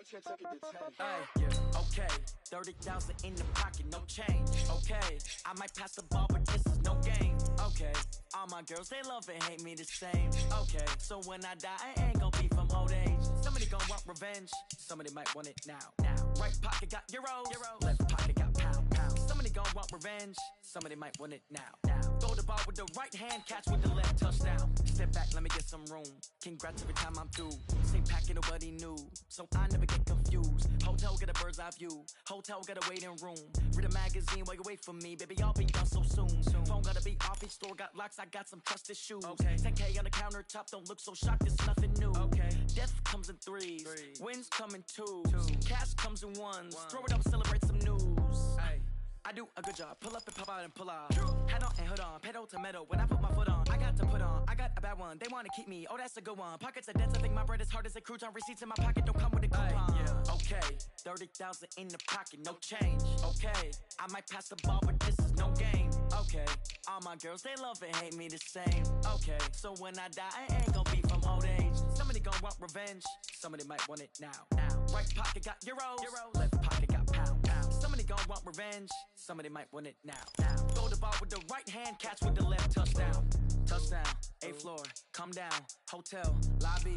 Ay, okay, 30,000 in the pocket, no change. Okay, I might pass the ball, but this is no game. Okay, all my girls, they love and hate me the same. Okay, so when I die, I ain't gon' be from old age. Somebody gon' want revenge, somebody might want it now. Right pocket got euros, left pocket got pound. Somebody gon' want revenge, somebody might want it now. Throw the ball with the right hand, catch with the left, touchdown. Step back, let me get some room. Congrats every time I'm through. Same packet, nobody knew, so I never get confused. Hotel get a bird's eye view, hotel get a waiting room. Read a magazine while you wait for me, baby, I'll be done so soon. Phone gotta be off, each store got locks, I got some trusted shoes. 10K on the countertop, don't look so shocked, it's nothing new. Death comes in threes, wins come in twos, cash comes in ones. Throw it up, celebrate some news. I do a good job, pull up and pop out and pull out. Head on and hood on, pedal to metal. When I put my foot on, I got to put on. I got a bad one, they wanna keep me, oh that's a good one. Pockets are dense, I think my bread is hard as a crouton. Receipts in my pocket don't come with a coupon. Okay, 30,000 in the pocket, no change. Okay, I might pass the ball, but this is no game. Okay, all my girls, they love and hate me the same. Okay, so when I die, I ain't gon' be from old age. Somebody gon' want revenge, somebody might want it now. Right pocket got euros, left pocket got pound. Somebody gon' want revenge, somebody might want it now. Throw the ball with the right hand, catch with the left, touchdown. Touchdown, 8th floor, come down, hotel, lobby.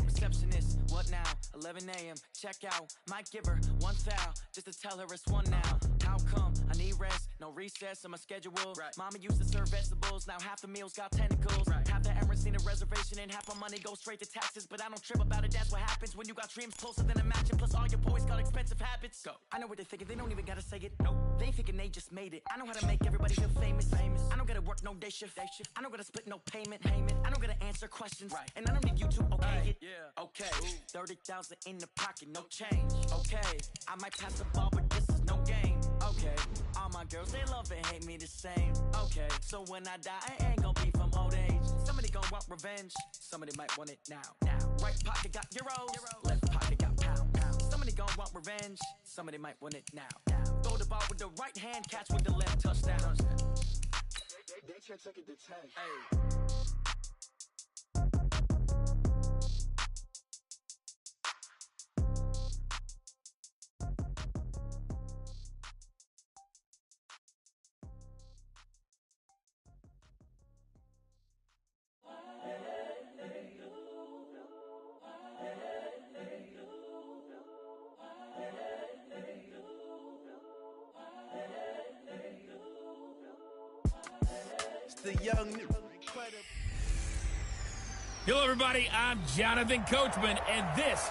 Receptionist, what now? 11 a.m., check out. Might give her one foul, just to tell her it's one now. How come? I need rest, no recess in my schedule. Mama used to serve vegetables, now half the meals got tentacles. Half the errands need a reservation and half my money goes straight to taxes. But I don't trip about it, that's what happens when you got dreams closer than a mansion. Plus all your boys got expensive habits. Go. I know what they're thinking, they don't even gotta say it. Nope. They thinking they just made it. I know how to make everybody feel famous. I don't gotta work no day shift. I don't gotta split no payment. I don't gotta answer questions. And I don't need you to okay it. Okay, 30,000 in the pocket, no change. Okay, I might pass the ball, but this is no game. Okay, all my girls, they love and hate me the same. Okay, so when I die, I ain't gon' be from old age. Somebody gon' want revenge, somebody might want it now. Right pocket got euros, left pocket got pound. Somebody gon' want revenge, somebody might want it now. Throw the ball with the right hand, catch with the left, touchdown. They took it to 10. It's the young new. Hello, everybody. I'm Jonathan Coachman, and this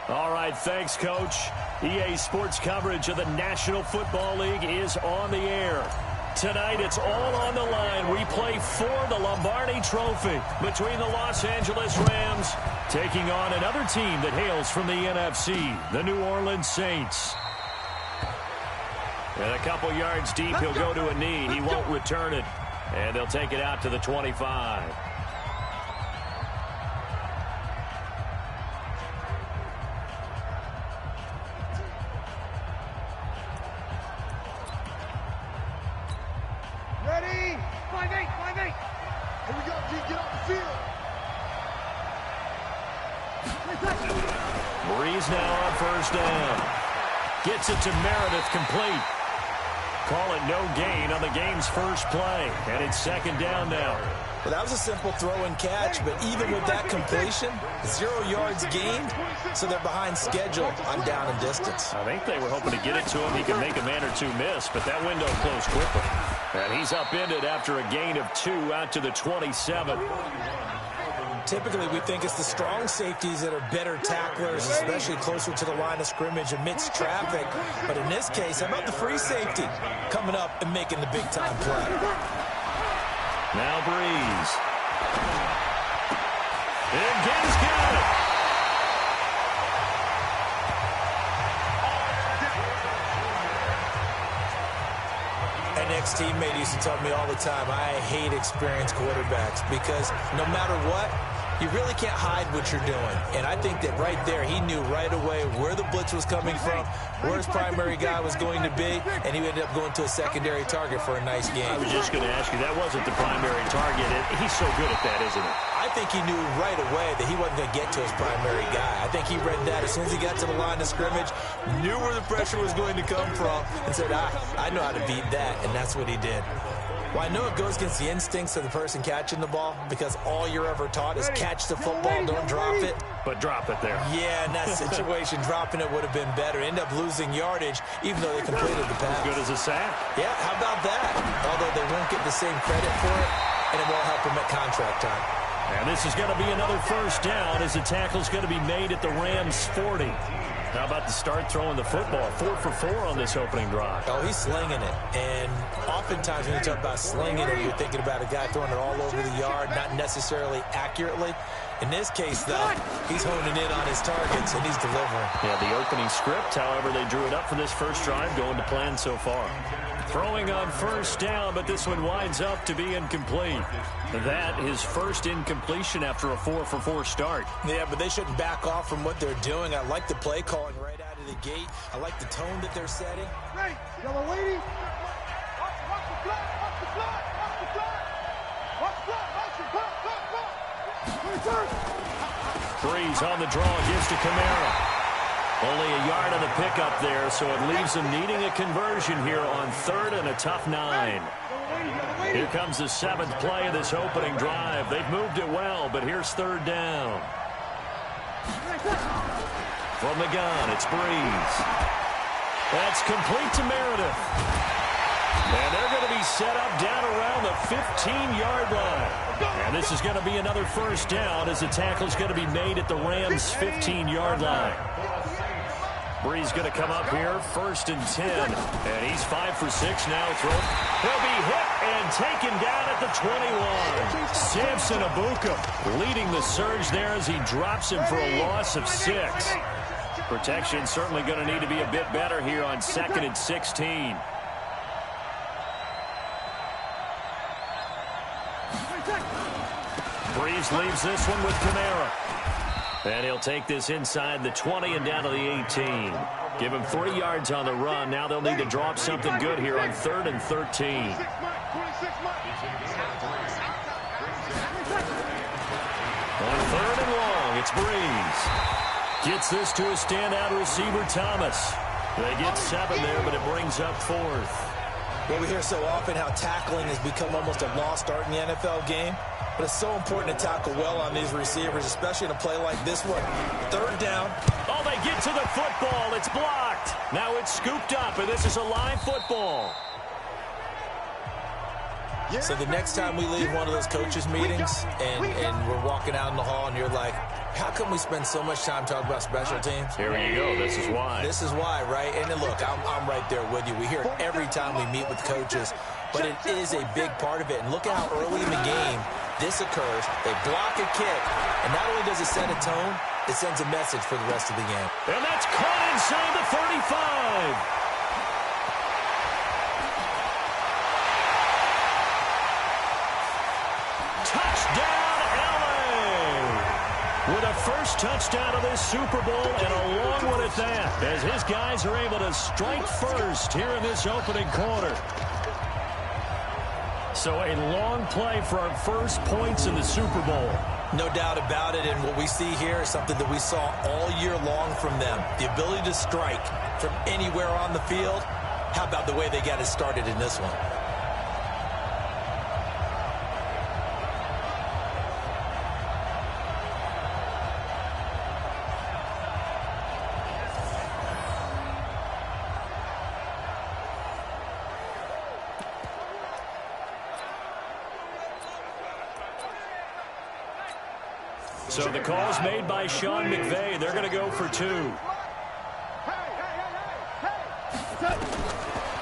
All right, thanks, Coach. EA Sports coverage of the National Football League is on the air. Tonight, it's all on the line. We play for the Lombardi Trophy between the Los Angeles Rams taking on another team that hails from the NFC, the New Orleans Saints. And a couple yards deep, he'll go to a knee. He won't return it. And they'll take it out to the 25. Ready? 5-8, 5-8. Here we go, G. Get off the field. Breeze now on first down. Gets it to Meredith, complete. Call it no gain on the game's first play. And it's second down now. Well, that was a simple throw and catch, but even with that completion, 0 yards gained, so they're behind schedule on down and distance. I think they were hoping to get it to him. He could make a man or two miss, but that window closed quickly. And he's upended after a gain of 2 out to the 27. Typically, we think it's the strong safeties that are better tacklers, especially closer to the line of scrimmage amidst traffic. But in this case, how about the free safety coming up and making the big-time play? Now Breeze. And Gibbs got it. An ex-teammate used to tell me all the time, I hate experienced quarterbacks because no matter what, you really can't hide what you're doing. And I think that right there, he knew right away where the blitz was coming from, where his primary guy was going to be, and he ended up going to a secondary target for a nice game. I was just going to ask you, that wasn't the primary target. He's so good at that, isn't he? I think he knew right away that he wasn't going to get to his primary guy. I think he read that as soon as he got to the line of scrimmage, knew where the pressure was going to come from, and said, I know how to beat that, and that's what he did. Well, I know it goes against the instincts of the person catching the ball because all you're ever taught is catch the football, don't drop it. But drop it there. Yeah, in that situation, dropping it would have been better. End up losing yardage, even though they completed the pass. As good as a sack. Yeah, how about that? Although they won't get the same credit for it, and it won't help them at contract time. And this is going to be another first down as the tackle's going to be made at the Rams' 40. How about the start throwing the football? 4 for 4 on this opening drive. Oh, he's slinging it. And oftentimes when you talk about slinging it, you're thinking about a guy throwing it all over the yard, not necessarily accurately. In this case, though, he's honing in on his targets, and he's delivering. Yeah, the opening script, however, they drew it up for this first drive, going to plan so far. Throwing on first down, but this one winds up to be incomplete. That his first incompletion after a 4 for 4 start. Yeah, but they shouldn't back off from what they're doing. I like the play calling right out of the gate. I like the tone that they're setting. Ready? Yellow lady. Watch the block. Watch the block. Watch the block. Watch the block. Watch the block. Breeze on the draw, gives to Kamara. Only a yard on the pickup there, so it leaves them needing a conversion here on 3rd and a tough 9. Here comes the 7th play of this opening drive. They've moved it well, but here's 3rd down. From the gun, it's Breeze. That's complete to Meredith. And they're going to be set up down around the 15-yard line. And this is going to be another first down as the tackle's going to be made at the Rams' 15-yard line. Breeze going to come up here, 1st and 10. And he's 5 for 6 now. He'll be hit and taken down at the 21. Samson Abuka leading the surge there as he drops him for a loss of 6. Protection certainly going to need to be a bit better here on 2nd and 16. Breeze leaves this one with Kamara. And he'll take this inside the 20 and down to the 18. Give him 3 yards on the run. Now they'll need to drop something good here on 3rd and 13. On 3rd and long, it's Breeze. Gets this to a standout receiver, Thomas. They get 7 there, but it brings up 4th. Well, we hear so often how tackling has become almost a lost art in the NFL game. But it's so important to tackle well on these receivers, especially in a play like this one. 3rd down. Oh, they get to the football. It's blocked. Now it's scooped up, and this is a live football. So the next time we leave one of those coaches' meetings and we're walking out in the hall and you're like, how come we spend so much time talking about special teams? Here you go. This is why. This is why, right? And then look, I'm right there with you. We hear it every time we meet with coaches, but it is a big part of it. And look at how early in the game this occurs. They block a kick, and not only does it set a tone, it sends a message for the rest of the game. And that's caught inside the 35. Touchdown, LA! With a first touchdown of this Super Bowl and a long one at that, as his guys are able to strike first here in this opening quarter. So a long play for our first points in the Super Bowl. No doubt about it, and what we see here is something that we saw all year long from them. The ability to strike from anywhere on the field. How about the way they got it started in this one? So the call's made by Sean McVay. They're going to go for 2.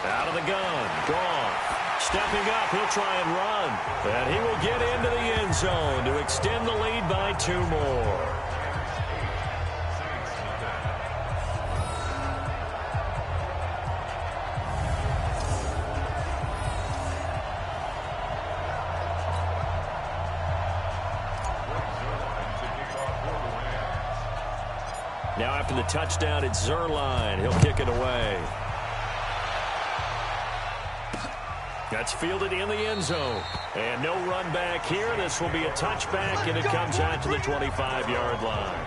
Out of the gun. Goff. Stepping up. He'll try and run. And he will get into the end zone to extend the lead by 2 more. Now after the touchdown, it's Zerline. He'll kick it away. That's fielded in the end zone. And no run back here. This will be a touchback, and it comes out to the 25-yard line.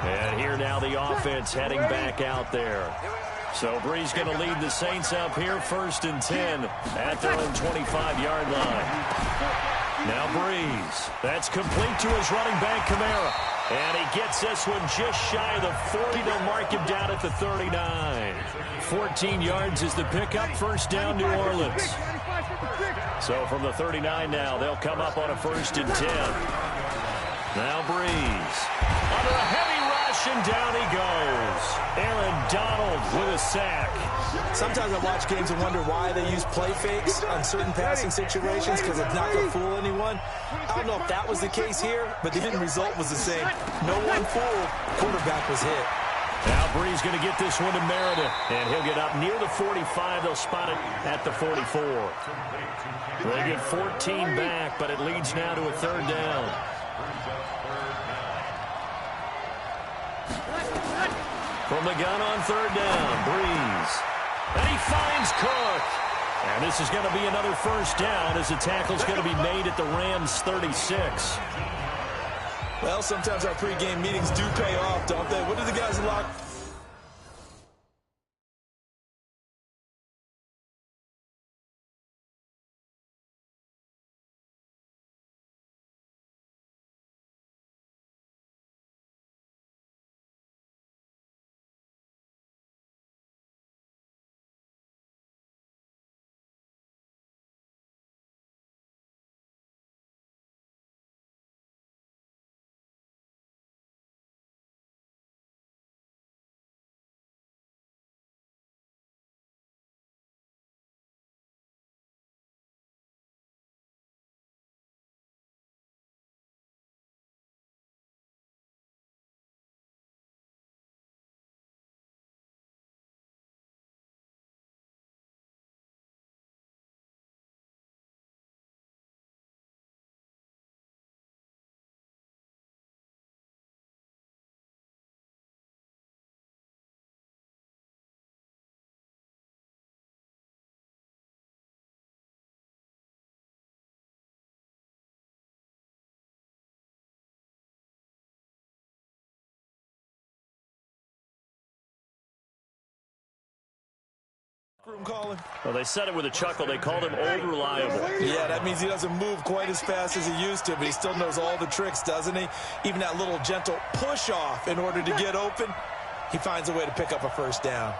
And here now the offense heading back out there. So Brees going to lead the Saints up here, 1st and 10 at their own 25-yard line. Now Brees. That's complete to his running back, Kamara. And he gets this one just shy of the 40. They'll mark him down at the 39. 14 yards is the pickup. First down, New Orleans. So from the 39 now, they'll come up on a 1st and 10. Now Brees. Under a heavy rush, and down he goes. Aaron Donald with a sack. Sometimes I watch games and wonder why they use play fakes on certain passing situations, because it's not going to fool anyone. I don't know if that was the case here, but the end result was the same. No one fooled. Quarterback was hit. Now Brees going to get this one to Meredith, and he'll get up near the 45. They'll spot it at the 44. They get 14 back, but it leads now to a 3rd down. From the gun on 3rd down, Brees. And he finds Cook. And this is going to be another 1st down, as the tackle's going to be made at the Rams' 36. Well, sometimes our pregame meetings do pay off, don't they? What do the guys lock? Room calling. Well, they said it with a chuckle. They called him old reliable. Yeah, that means he doesn't move quite as fast as he used to, but he still knows all the tricks, doesn't he? Even that little gentle push-off in order to get open, he finds a way to pick up a 1st down.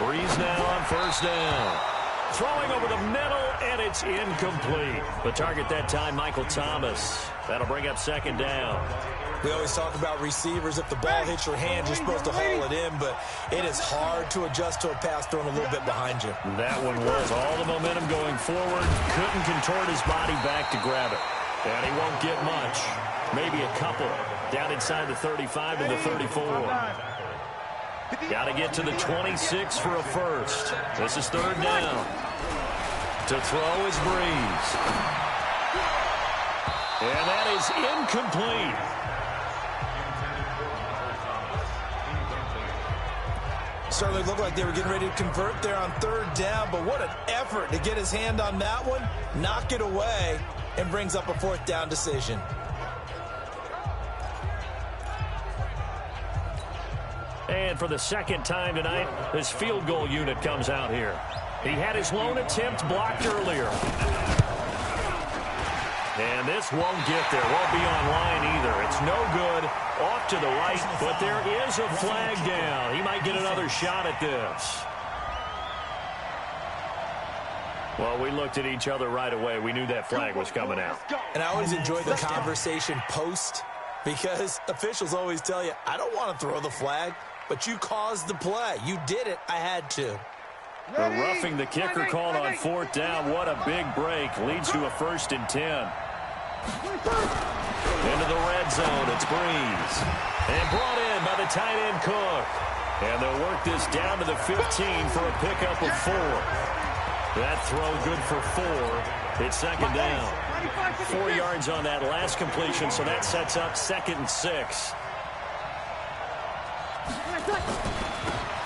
Breeze now on first down. Throwing over the middle, and it's incomplete. The target that time, Michael Thomas. That'll bring up second down. We always talk about receivers. If the ball hits your hand, you're supposed to haul it in, but it is hard to adjust to a pass thrown a little bit behind you. That one was all the momentum going forward. Couldn't contort his body back to grab it. And he won't get much. Maybe a couple. Down inside the 35 and the 34. Got to get to the 26 for a first. This is third down. To throw is Breeze. And that is incomplete. Certainly looked like they were getting ready to convert there on third down, but what an effort to get his hand on that one, knock it away, and brings up a fourth down decision. And for the second time tonight, this field goal unit comes out here. He had his lone attempt blocked earlier. And this won't get there. Won't be on line either. It's no good. Off to the right, but there is a flag down. He might get another shot at this. Well, we looked at each other right away. We knew that flag was coming out. And I always enjoy the conversation post, because officials always tell you, I don't want to throw the flag, but you caused the play. You did it. I had to. The roughing the kicker called on fourth down. What a big break. Leads to a 1st and 10. Into the red zone. It's Breeze. And brought in by the tight end Cook. And they'll work this down to the 15 for a pickup of 4. That throw good for 4. It's second down. 4 yards on that last completion, so that sets up 2nd and 6.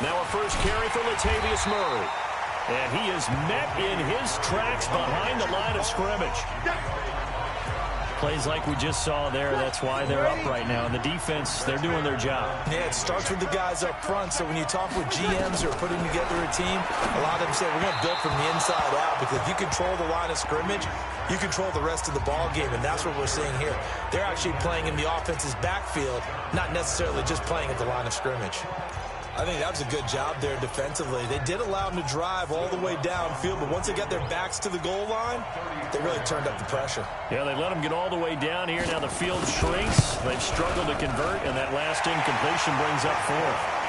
Now a first carry for Latavius Murray. And he is met in his tracks behind the line of scrimmage. Plays like we just saw there. That's why they're up right now. And the defense, they're doing their job. Yeah, it starts with the guys up front. So when you talk with GMs who are putting together a team, a lot of them say, we're going to build from the inside out. Because if you control the line of scrimmage, you control the rest of the ball game. And that's what we're seeing here. They're actually playing in the offense's backfield, not necessarily just playing at the line of scrimmage. I think that was a good job there defensively. They did allow them to drive all the way downfield, but once they got their backs to the goal line, they really turned up the pressure. Yeah, they let them get all the way down here. Now the field shrinks. They've struggled to convert, and that last incompletion brings up 4th.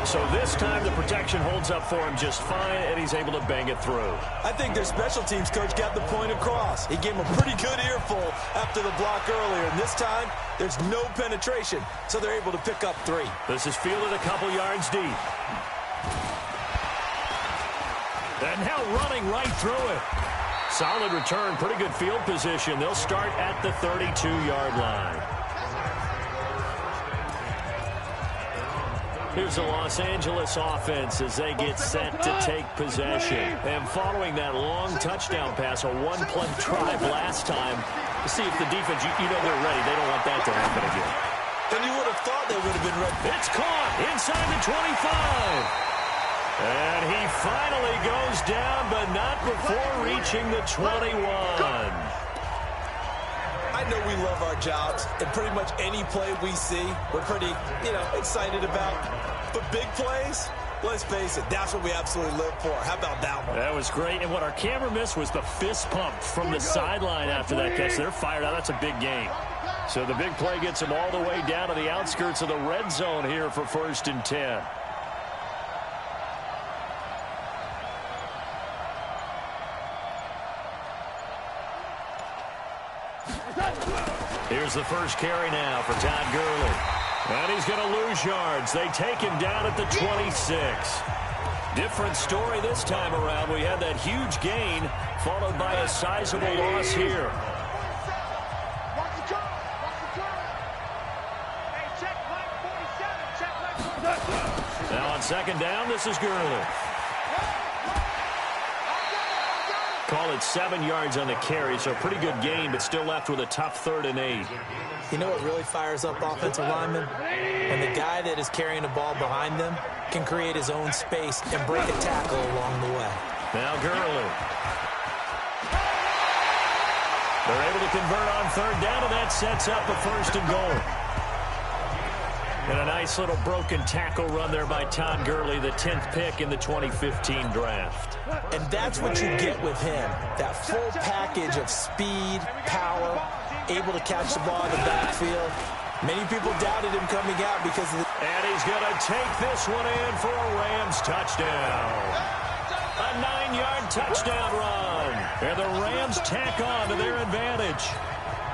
So this time the protection holds up for him just fine, and he's able to bang it through. I think their special teams coach got the point across. He gave him a pretty good earful after the block earlier, and this time there's no penetration, so they're able to pick up 3. This is fielded a couple yards deep. And now running right through it. Solid return, pretty good field position. They'll start at the 32-yard line. Here's the Los Angeles offense as they get set to take possession. And following that long touchdown pass, a one-play drive last time, to see if the defense, you know they're ready. They don't want that to happen again. And you would have thought they would have been ready. It's caught inside the 25. And he finally goes down, but not before reaching the 21. I know we love our jobs, and pretty much any play we see, we're pretty, excited about. But big plays, let's face it, that's what we absolutely live for. How about that one? That was great. And what our camera missed was the fist pump from the sideline after that catch. They're fired out. That's a big game. So the big play gets them all the way down to the outskirts of the red zone here for 1st and 10. Here's the first carry now for Todd Gurley. And he's going to lose yards. They take him down at the 26. Different story this time around. We had that huge gain followed by a sizable loss here. Now on second down, this is Gurley. Call it 7 yards on the carry, so a pretty good gain, but still left with a tough 3rd and 8. You know what really fires up offensive linemen? When the guy that is carrying the ball behind them can create his own space and break a tackle along the way. Now Gurley. They're able to convert on 3rd down, and that sets up a 1st and goal. And a nice little broken tackle run there by Todd Gurley, the 10th pick in the 2015 draft. And that's what you get with him, that full package of speed, power, able to catch the ball in the backfield. Many people doubted him coming out because of the... And he's going to take this one in for a Rams touchdown. A 9-yard touchdown run. And the Rams tack on to their advantage.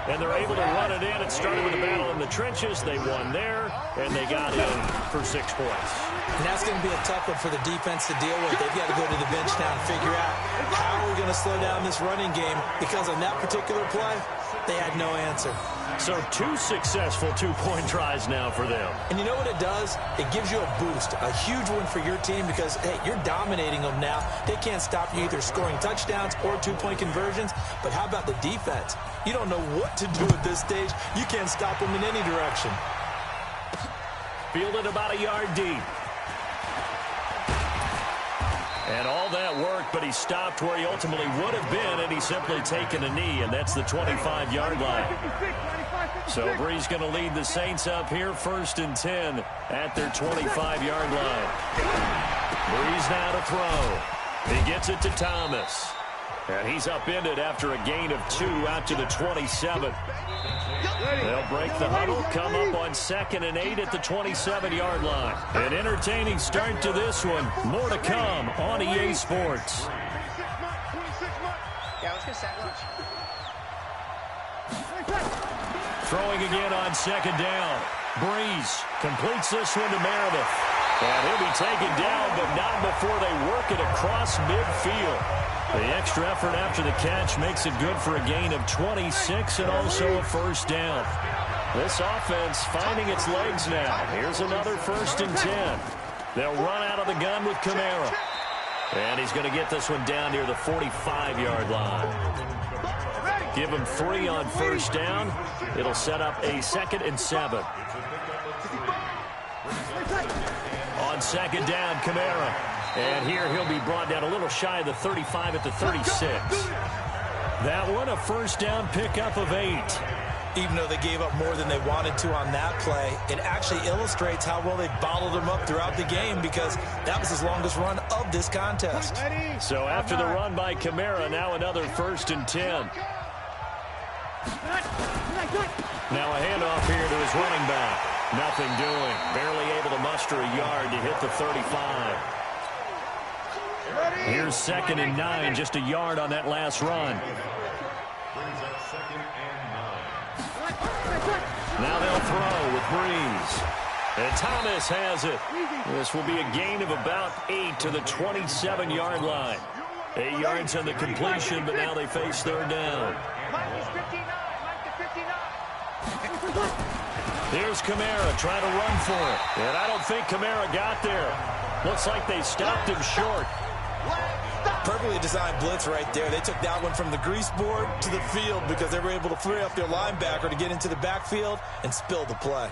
And they're able to run it in. It started with a battle in the trenches. They won there, and they got in for 6 points. And that's going to be a tough one for the defense to deal with. They've got to go to the bench now and figure out how are we going to slow down this running game, because on that particular play, they had no answer. So 2 successful 2-point tries now for them. And you know what it does? It gives you a boost, a huge one for your team, because, hey, you're dominating them now. They can't stop you either scoring touchdowns or 2-point conversions. But how about the defense? You don't know what to do at this stage. You can't stop them in any direction. Fielded about a yard deep. And all that worked, but he stopped where he ultimately would have been, and he's simply taken a knee, and that's the 25-yard line. So Brees going to lead the Saints up here, 1st and 10 at their 25-yard line. Brees now to throw. He gets it to Thomas. And he's upended after a gain of 2 out to the 27. They'll break the huddle, come up on 2nd and 8 at the 27-yard line. An entertaining start to this one. More to come on EA Sports. Yeah, let's get sack lunch. Throwing again on 2nd down. Brees completes this one to Meredith. And he'll be taken down, but not before they work it across midfield. The extra effort after the catch makes it good for a gain of 26 and also a 1st down. This offense finding its legs now. Here's another 1st and 10. They'll run out of the gun with Kamara. And he's going to get this one down near the 45-yard line. Give him 3 on 1st down. It'll set up a 2nd and 7. On 2nd down, Kamara. And here he'll be brought down a little shy of the 35 at the 36. That one, a 1st down pickup of 8. Even though they gave up more than they wanted to on that play, it actually illustrates how well they bottled them up throughout the game, because that was his longest run of this contest. So after the run by Kamara, now another 1st and 10. Now a handoff here to his running back. Nothing doing. Barely able to muster a yard to hit the 35. Here's 2nd and 9, just a yard on that last run. Now they'll throw with Brees. And Thomas has it. This will be a gain of about 8 to the 27-yard line. 8 yards on the completion, but now they face 3rd down. Here's Kamara trying to run for it. And I don't think Kamara got there. Looks like they stopped him short. Perfectly designed blitz right there. They took that one from the grease board to the field because they were able to free up their linebacker to get into the backfield and spill the play.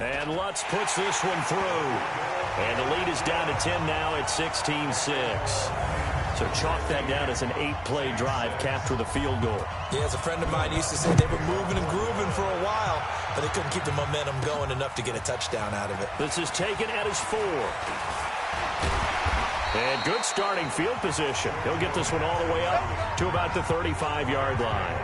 And Lutz puts this one through. And the lead is down to 10 now at 16-6. So chalk that down as an 8-play drive capped with a field goal. Yeah, as a friend of mine used to say, they were moving and grooving for a while, but they couldn't keep the momentum going enough to get a touchdown out of it. This is taken at his 4. And good starting field position. He'll get this one all the way up to about the 35-yard line.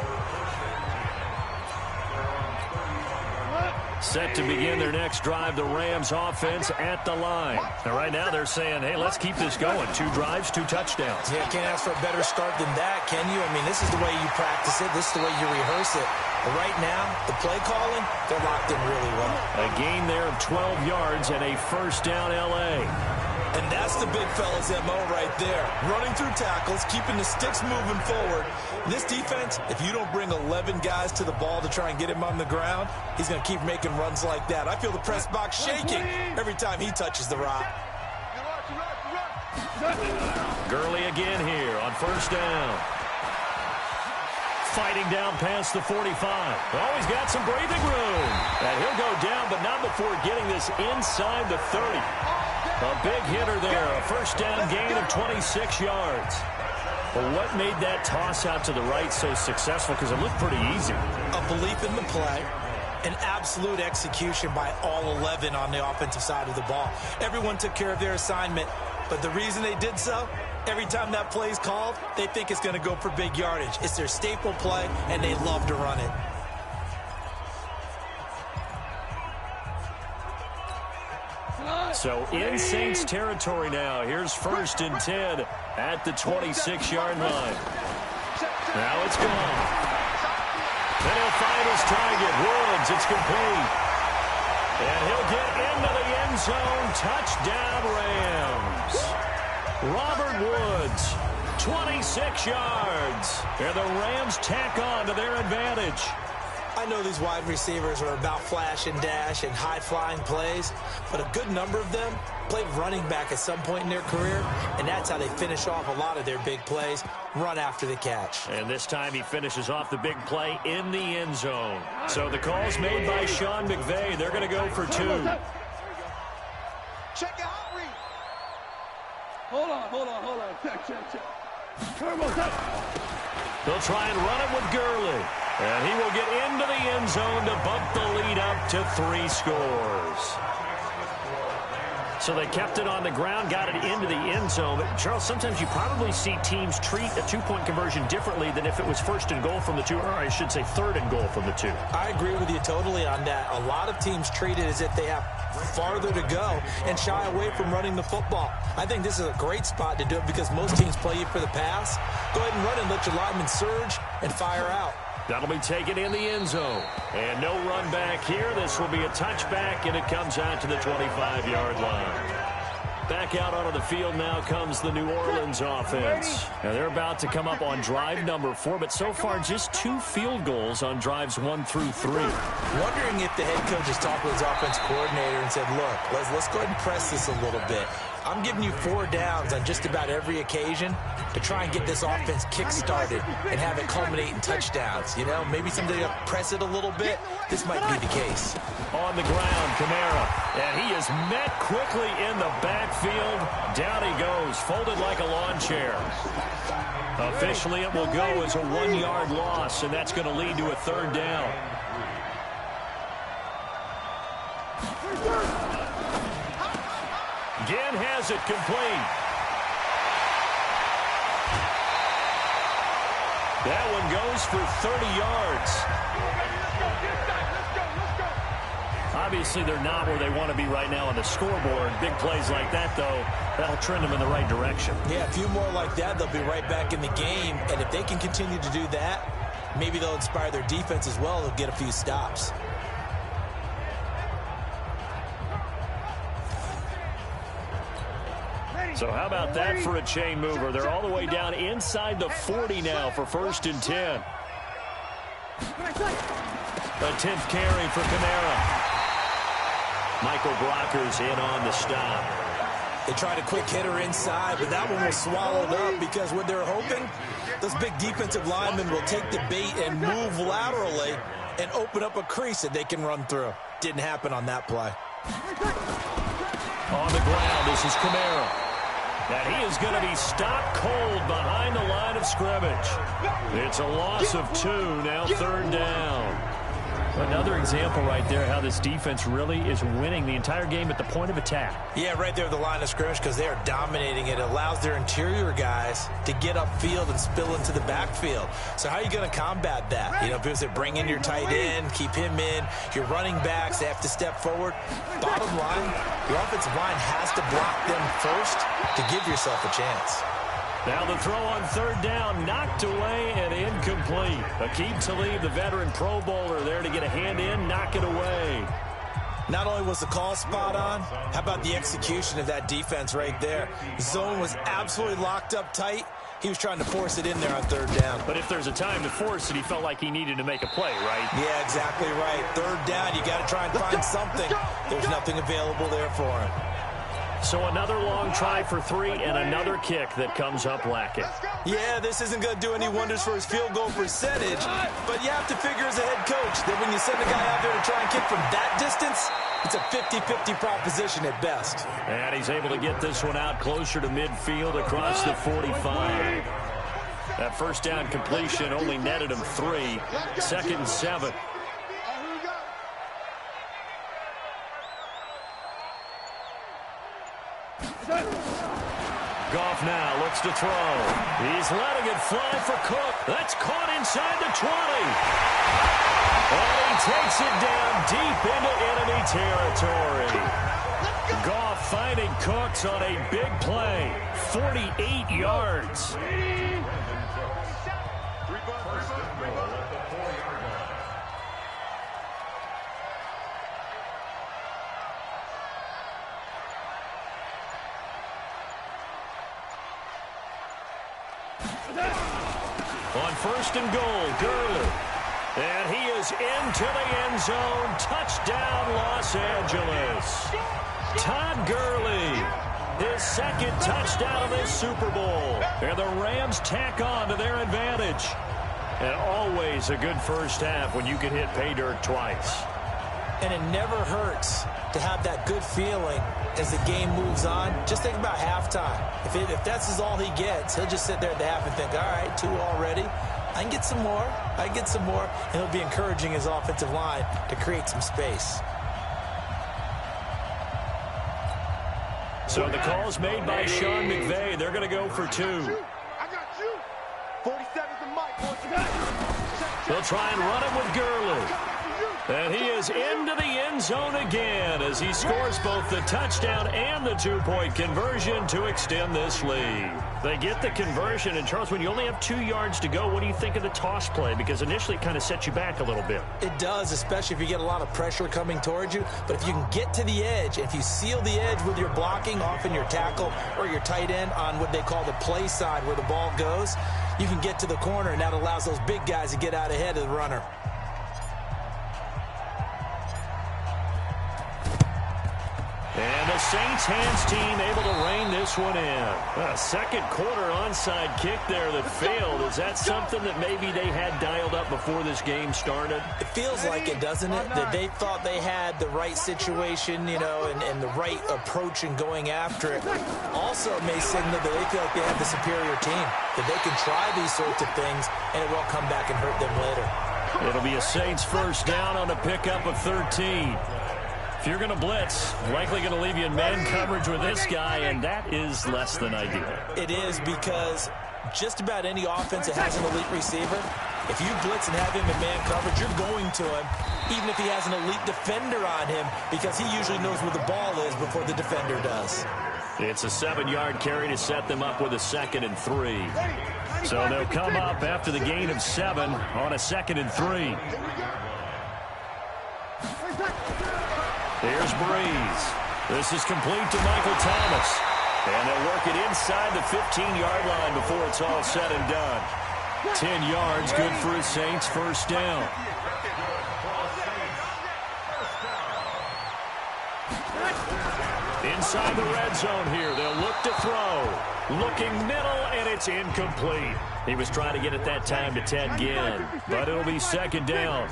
Set to begin their next drive, the Rams offense at the line. Now, right now, they're saying, hey, let's keep this going. 2 drives, 2 touchdowns. Yeah, can't ask for a better start than that, can you? I mean, this is the way you practice it. This is the way you rehearse it. But right now, the play calling, they're locked in really well. A gain there of 12 yards and a 1st down L.A. And that's the big fella's MO right there. Running through tackles, keeping the sticks moving forward. This defense, if you don't bring 11 guys to the ball to try and get him on the ground, he's going to keep making runs like that. I feel the press box shaking every time he touches the rock. Gurley again here on 1st down. Fighting down past the 45. Oh, he's got some breathing room. And he'll go down, but not before getting this inside the 30. A big hitter there, a 1st down gain of 26 yards. Well, what made that toss out to the right so successful? Because it looked pretty easy. A belief in the play, An absolute execution by all 11 on the offensive side of the ball. Everyone took care of their assignment, but the reason they did so, every time that play is called, they think it's going to go for big yardage. It's their staple play, and they love to run it. So in Saints territory now. Here's 1st and 10 at the 26-yard line. Now it's gone. Then he'll find his target. Woods, it's complete. And he'll get into the end zone. Touchdown, Rams. Robert Woods, 26 yards. And the Rams tack on to their advantage. I know these wide receivers are about flash and dash and high-flying plays, but a good number of them played running back at some point in their career, and that's how they finish off a lot of their big plays, run after the catch. And this time he finishes off the big play in the end zone. So the call's made by Sean McVay. They're going to go for 2. Check it out, Reed. Hold on. Check. They'll try and run it with Gurley. And he will get into the end zone to bump the lead up to 3 scores. So they kept it on the ground, got it into the end zone. But, Charles, sometimes you probably see teams treat a 2-point conversion differently than if it was 1st and goal from the 2, or I should say 3rd and goal from the 2. I agree with you totally on that. A lot of teams treat it as if they have farther to go and shy away from running the football. I think this is a great spot to do it because most teams play you for the pass. Go ahead and run and let your linemen surge and fire out. That'll be taken in the end zone. And no run back here. This will be a touchback, and it comes out to the 25-yard line. Back out onto the field now comes the New Orleans offense. Now they're about to come up on drive number 4, but so far just 2 field goals on drives 1 through 3. Wondering if the head coach has talked with his offense coordinator and said, look, let's go ahead and press this a little bit. I'm giving you 4 downs on just about every occasion to try and get this offense kick-started and have it culminate in touchdowns. You know, maybe somebody to press it a little bit. This might be the case. On the ground, Kamara. And he is met quickly in the backfield. Down he goes, folded like a lawn chair. Officially, it will go as a 1-yard loss, and that's going to lead to a 3rd down. Again has it complete. That one goes for 30 yards. Obviously, they're not where they want to be right now on the scoreboard. Big plays like that, though, that'll trend them in the right direction. Yeah, a few more like that, they'll be right back in the game. And if they can continue to do that, maybe they'll inspire their defense as well. They'll get a few stops. So how about that for a chain mover? They're all the way down inside the 40 now for 1st and 10. A 10th carry for Kamara. Michael Brocker's in on the stop. They tried a quick hitter inside, but that one was swallowed up because what they're hoping, those big defensive linemen will take the bait and move laterally and open up a crease that they can run through. Didn't happen on that play. On the ground, this is Kamara. And he is going to be stopped cold behind the line of scrimmage. It's a loss of 2, now 3rd down. Another example right there how this defense really is winning the entire game at the point of attack. Yeah, right there at the line of scrimmage because they are dominating it. It allows their interior guys to get upfield and spill into the backfield. So how are you going to combat that? You know, people say bring in your tight end, keep him in. Your running backs, they have to step forward. Bottom line, your offensive line has to block them first to give yourself a chance. Now the throw on 3rd down, knocked away and incomplete. Aqib Talib, the veteran Pro Bowler, there to get a hand in, knock it away. Not only was the call spot on, how about the execution of that defense right there? Zone was absolutely locked up tight. He was trying to force it in there on 3rd down. But if there's a time to force it, he felt like he needed to make a play, right? Yeah, exactly right. 3rd down, you got to try and find something. There's nothing available there for him. So another long try for 3 and another kick that comes up lacking. Yeah, this isn't going to do any wonders for his field goal percentage, but you have to figure as a head coach that when you send a guy out there to try and kick from that distance, it's a 50-50 proposition at best. And he's able to get this one out closer to midfield across the 45. That 1st down completion only netted him 3. 2nd and 7. Goff now looks to throw. He's letting it fly for Cook. That's caught inside the 20. And he takes it down deep into enemy territory. Goff finding Cooks on a big play. 48 yards. On first and goal, Gurley. And he is into the end zone. Touchdown, Los Angeles. Todd Gurley, his second touchdown of this Super Bowl. And the Rams tack on to their advantage. And always a good first half when you can hit pay dirt twice. And it never hurts to have that good feeling as the game moves on. Just think about halftime. If that's all he gets, he'll just sit there at the half and think, all right, 2 already. I can get some more. I can get some more. And he'll be encouraging his offensive line to create some space. So the call's made by Sean McVay. They're going to go for 2. I got you. 47's the mic. They'll try and run it with Gurley. And he is into the end zone again as he scores both the touchdown and the 2-point conversion to extend this lead. They get the conversion, and Charles, when you only have 2 yards to go, what do you think of the toss play? Because initially it kind of sets you back a little bit. It does, especially if you get a lot of pressure coming towards you. But if you can get to the edge, if you seal the edge with your blocking, often your tackle or your tight end on what they call the play side where the ball goes, you can get to the corner, and that allows those big guys to get out ahead of the runner. And the Saints hands team able to rein this one in. A second quarter onside kick there that failed. Is that something that maybe they had dialed up before this game started? It feels like it, doesn't it? That they thought they had the right situation, you know, and the right approach in going after it. Also, it may signal that they feel like they have the superior team, that they can try these sorts of things, and it won't come back and hurt them later. It'll be a Saints first down on a pickup of 13. If you're going to blitz, likely going to leave you in man coverage with this guy, and that is less than ideal. It is, because just about any offense that has an elite receiver, if you blitz and have him in man coverage, you're going to him, even if he has an elite defender on him, because he usually knows where the ball is before the defender does. It's a 7-yard carry to set them up with a 2nd and 3. So they'll come up after the gain of 7 on a 2nd and 3. Here's Breeze. This is complete to Michael Thomas. And they'll work it inside the 15-yard line before it's all said and done. 10 yards, good for a Saints first down. Inside the red zone here, they'll look to throw. Looking middle, and it's incomplete. He was trying to get it that time to Ted Ginn, but it'll be 2nd down.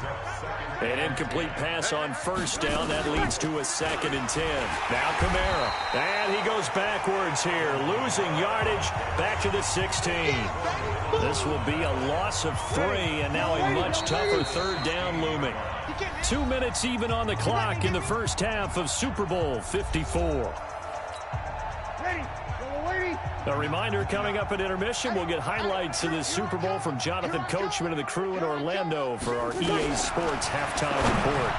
An incomplete pass on first down. That leads to a 2nd and 10. Now Kamara. And he goes backwards here, losing yardage back to the 16. This will be a loss of 3, and now a much tougher 3rd down looming. 2 minutes even on the clock in the first half of Super Bowl 54. A reminder, coming up at intermission, we'll get highlights of this Super Bowl from Jonathan Coachman and the crew in Orlando for our EA Sports halftime report.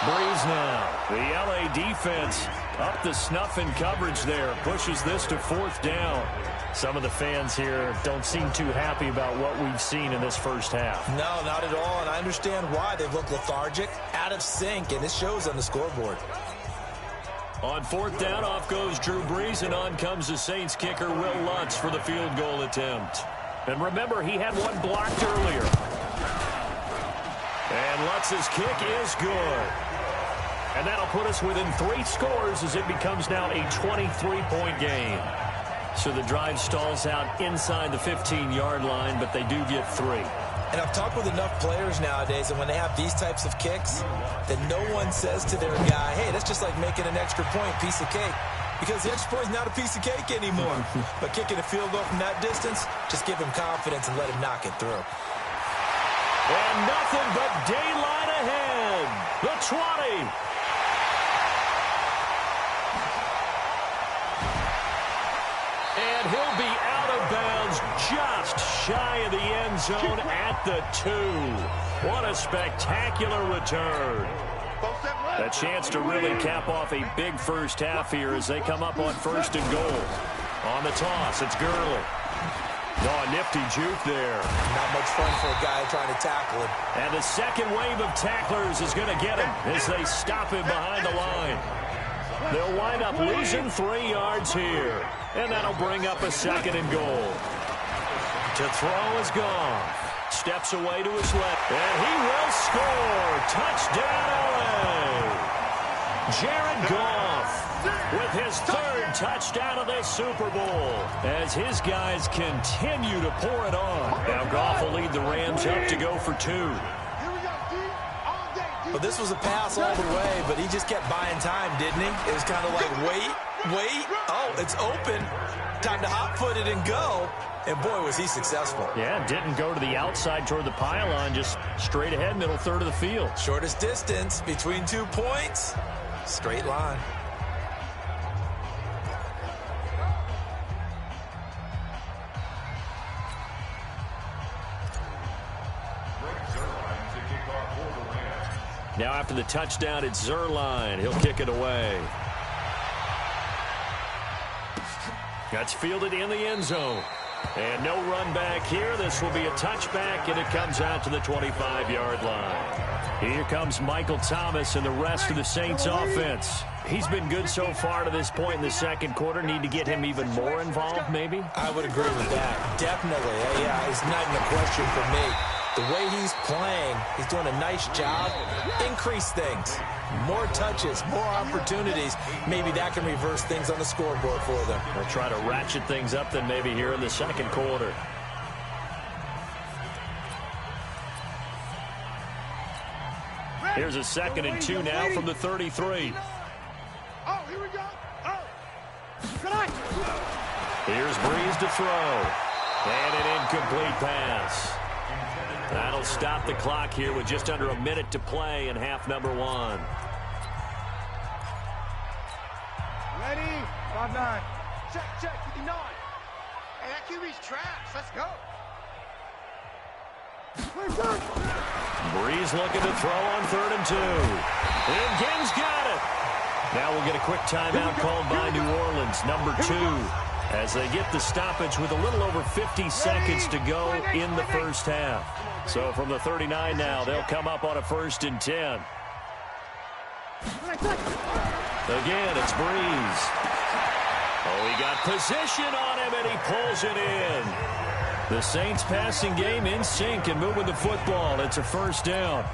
Breeze now. The LA defense up the snuff in coverage there. Pushes this to 4th down. Some of the fans here don't seem too happy about what we've seen in this first half. No, not at all, and I understand why. They've looked lethargic, out of sync, and it shows on the scoreboard. On 4th down, off goes Drew Brees, and on comes the Saints kicker, Will Lutz, for the field goal attempt. And remember, he had one blocked earlier. And Lutz's kick is good. And that'll put us within 3 scores as it becomes now a 23-point game. So the drive stalls out inside the 15-yard line, but they do get 3. And I've talked with enough players nowadays, and when they have these types of kicks, that no one says to their guy, hey, that's just like making an extra point, piece of cake. Because the extra point is not a piece of cake anymore. But kicking a field goal from that distance, just give him confidence and let him knock it through. And nothing but daylight ahead. The 20. zone at the 2. What a spectacular return. A chance to really cap off a big first half here as they come up on 1st and goal. On the toss, it's Gurley. Oh, a nifty juke there. Not much fun for a guy trying to tackle him. And the second wave of tacklers is going to get him as they stop him behind the line. They'll wind up losing 3 yards here. And that'll bring up a 2nd and goal. To throw is Goff. Steps away to his left. And he will score. Touchdown, LA. Jared Goff with his 3rd touchdown of this Super Bowl as his guys continue to pour it on. Now Goff will lead the Rams up to go for 2. Well, this was a pass all the way, but he just kept buying time, didn't he? It was kind of like, wait. Oh, it's open. Time to hot-foot it and go. And, boy, was he successful. Yeah, didn't go to the outside toward the pylon, just straight ahead, middle third of the field. Shortest distance between 2 points. Straight line. Now after the touchdown, it's Zerline. He'll kick it away. That's fielded in the end zone. And no run back here. This will be a touchback, and it comes out to the 25-yard line. Here comes Michael Thomas and the rest of the Saints offense. He's been good so far to this point in the second quarter. Need to get him even more involved, maybe? I would agree with that. Definitely. Yeah, it's not even a question for me. The way he's playing, he's doing a nice job. Increase things. More touches, more opportunities. Maybe that can reverse things on the scoreboard for them. They'll try to ratchet things up then maybe here in the second quarter. Here's a 2nd and 2 now from the 33. Oh, here we go. Oh. Good night. Here's Breeze to throw. And an incomplete pass. That'll stop the clock here with just under a minute to play in half number 1. Ready? 5-9. Check, 59. Hey, that QB's trash. Let's go. Breeze looking to throw on 3rd and 2. And Ging's got it. Now we'll get a quick timeout called by New Orleans, number 2, as they get the stoppage with a little over 50 seconds to go in the first half. So from the 39 now, they'll come up on a 1st and 10. Again, it's Breeze. Oh, he got position on him, and he pulls it in. The Saints passing game in sync and moving the football. It's a 1st down.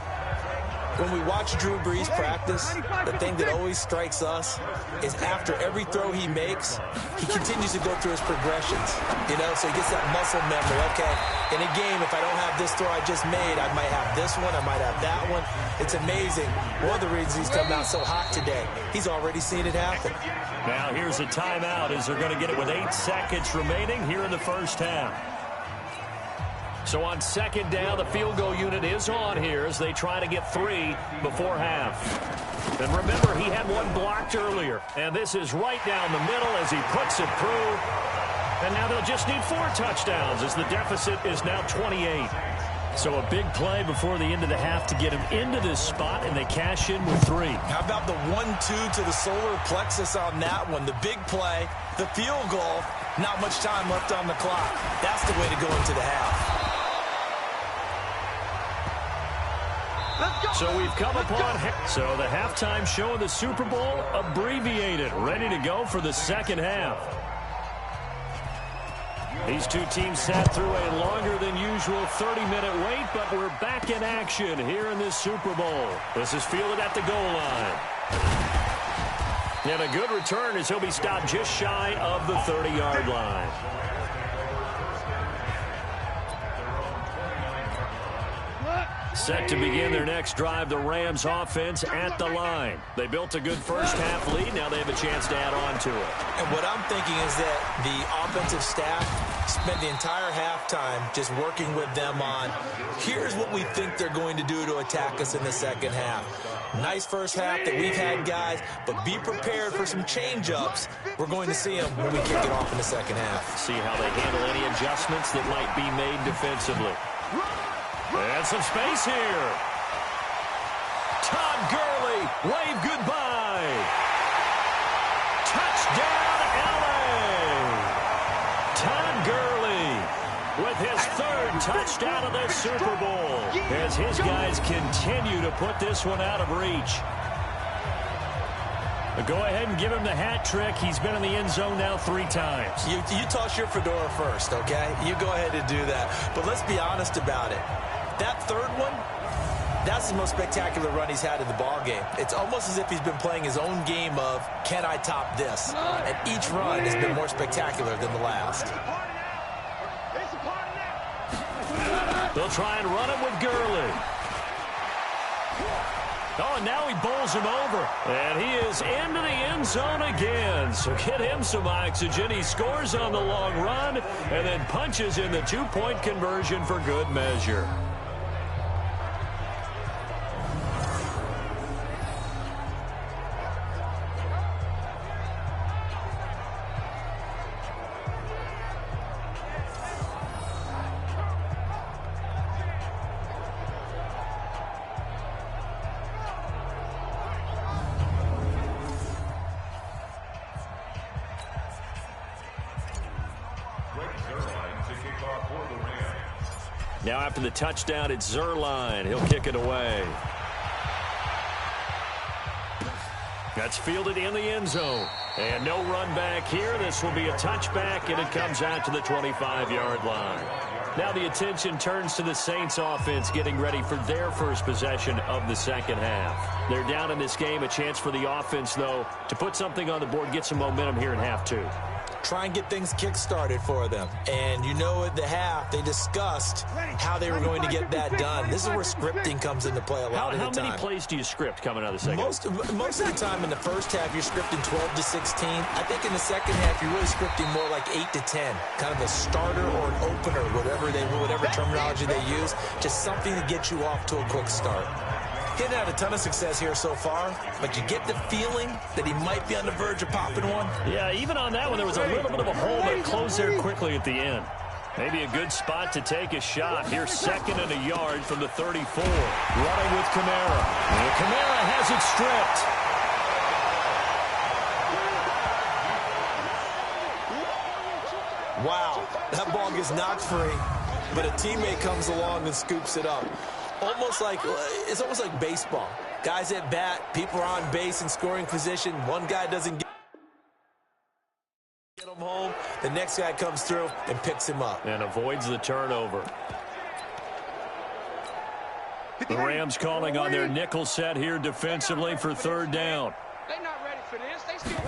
When we watch Drew Brees practice, the thing that always strikes us is after every throw he makes, he continues to go through his progressions. You know, so he gets that muscle memory. Okay, in a game, if I don't have this throw I just made, I might have this one, I might have that one. It's amazing. One of the reasons he's come out so hot today, he's already seen it happen. Now here's a timeout as they're going to get it with 8 seconds remaining here in the first half. So on 2nd down, the field goal unit is on here as they try to get 3 before half. And remember, he had 1 blocked earlier. And this is right down the middle as he puts it through. And now they'll just need 4 touchdowns as the deficit is now 28. So a big play before the end of the half to get him into this spot, and they cash in with 3. How about the 1-2 to the solar plexus on that one? The big play, the field goal, not much time left on the clock. That's the way to go into the half. So we've come upon so the halftime show of the Super Bowl abbreviated, ready to go for the second half. These two teams sat through a longer than usual 30-minute wait, but we're back in action here in this Super Bowl. This is fielded at the goal line. And a good return as he'll be stopped just shy of the 30-yard line. Set to begin their next drive, the Rams offense at the line. They built a good first half lead. Now they have a chance to add on to it. And what I'm thinking is that the offensive staff spent the entire halftime just working with them on, here's what we think they're going to do to attack us in the second half. Nice first half that we've had, guys, but be prepared for some change-ups. We're going to see them when we kick it off in the second half. See how they handle any adjustments that might be made defensively. And some space here. Todd Gurley, wave goodbye. Touchdown, L.A. Todd Gurley with his third touchdown of the Super Bowl as his guys continue to put this one out of reach. Go ahead and give him the hat trick. He's been in the end zone now 3 times. You toss your fedora first, okay? You go ahead and do that. But let's be honest about it. That third one, that's the most spectacular run he's had in the ballgame. It's almost as if he's been playing his own game of, can I top this? And each run has been more spectacular than the last. They'll try and run it with Gurley. Oh, and now he bowls him over. And he is into the end zone again. So get him some oxygen. He scores on the long run and then punches in the 2-point conversion for good measure. Now after the touchdown, it's Zerline. He'll kick it away. That's fielded in the end zone. And no run back here. This will be a touchback, and it comes out to the 25-yard line. Now the attention turns to the Saints offense getting ready for their first possession of the second half. They're down in this game. A chance for the offense, though, to put something on the board, get some momentum here in half 2. Try and get things kick-started for them. And you know at the half, they discussed how they were going to get that done. This is where scripting comes into play a lot of the time. How many plays do you script coming out of the second half? Most of the time in the first half, you're scripting 12 to 16. I think in the second half, you're really scripting more like 8 to 10. Kind of a starter or an opener, whatever terminology they use. Just something to get you off to a quick start. Hitting had a ton of success here so far, but you get the feeling that he might be on the verge of popping one. Yeah, even on that one, there was a little bit of a hole that closed there quickly at the end. Maybe a good spot to take a shot. Here's 2nd and a yard from the 34. Running with Kamara. And Kamara has it stripped. Wow, that ball gets knocked free, but a teammate comes along and scoops it up. It's almost like baseball. Guys at bat, people are on base in scoring position. One guy doesn't get him home. The next guy comes through and picks him up. And avoids the turnover. The Rams calling on their nickel set here defensively for 3rd down. They're not ready for this. They still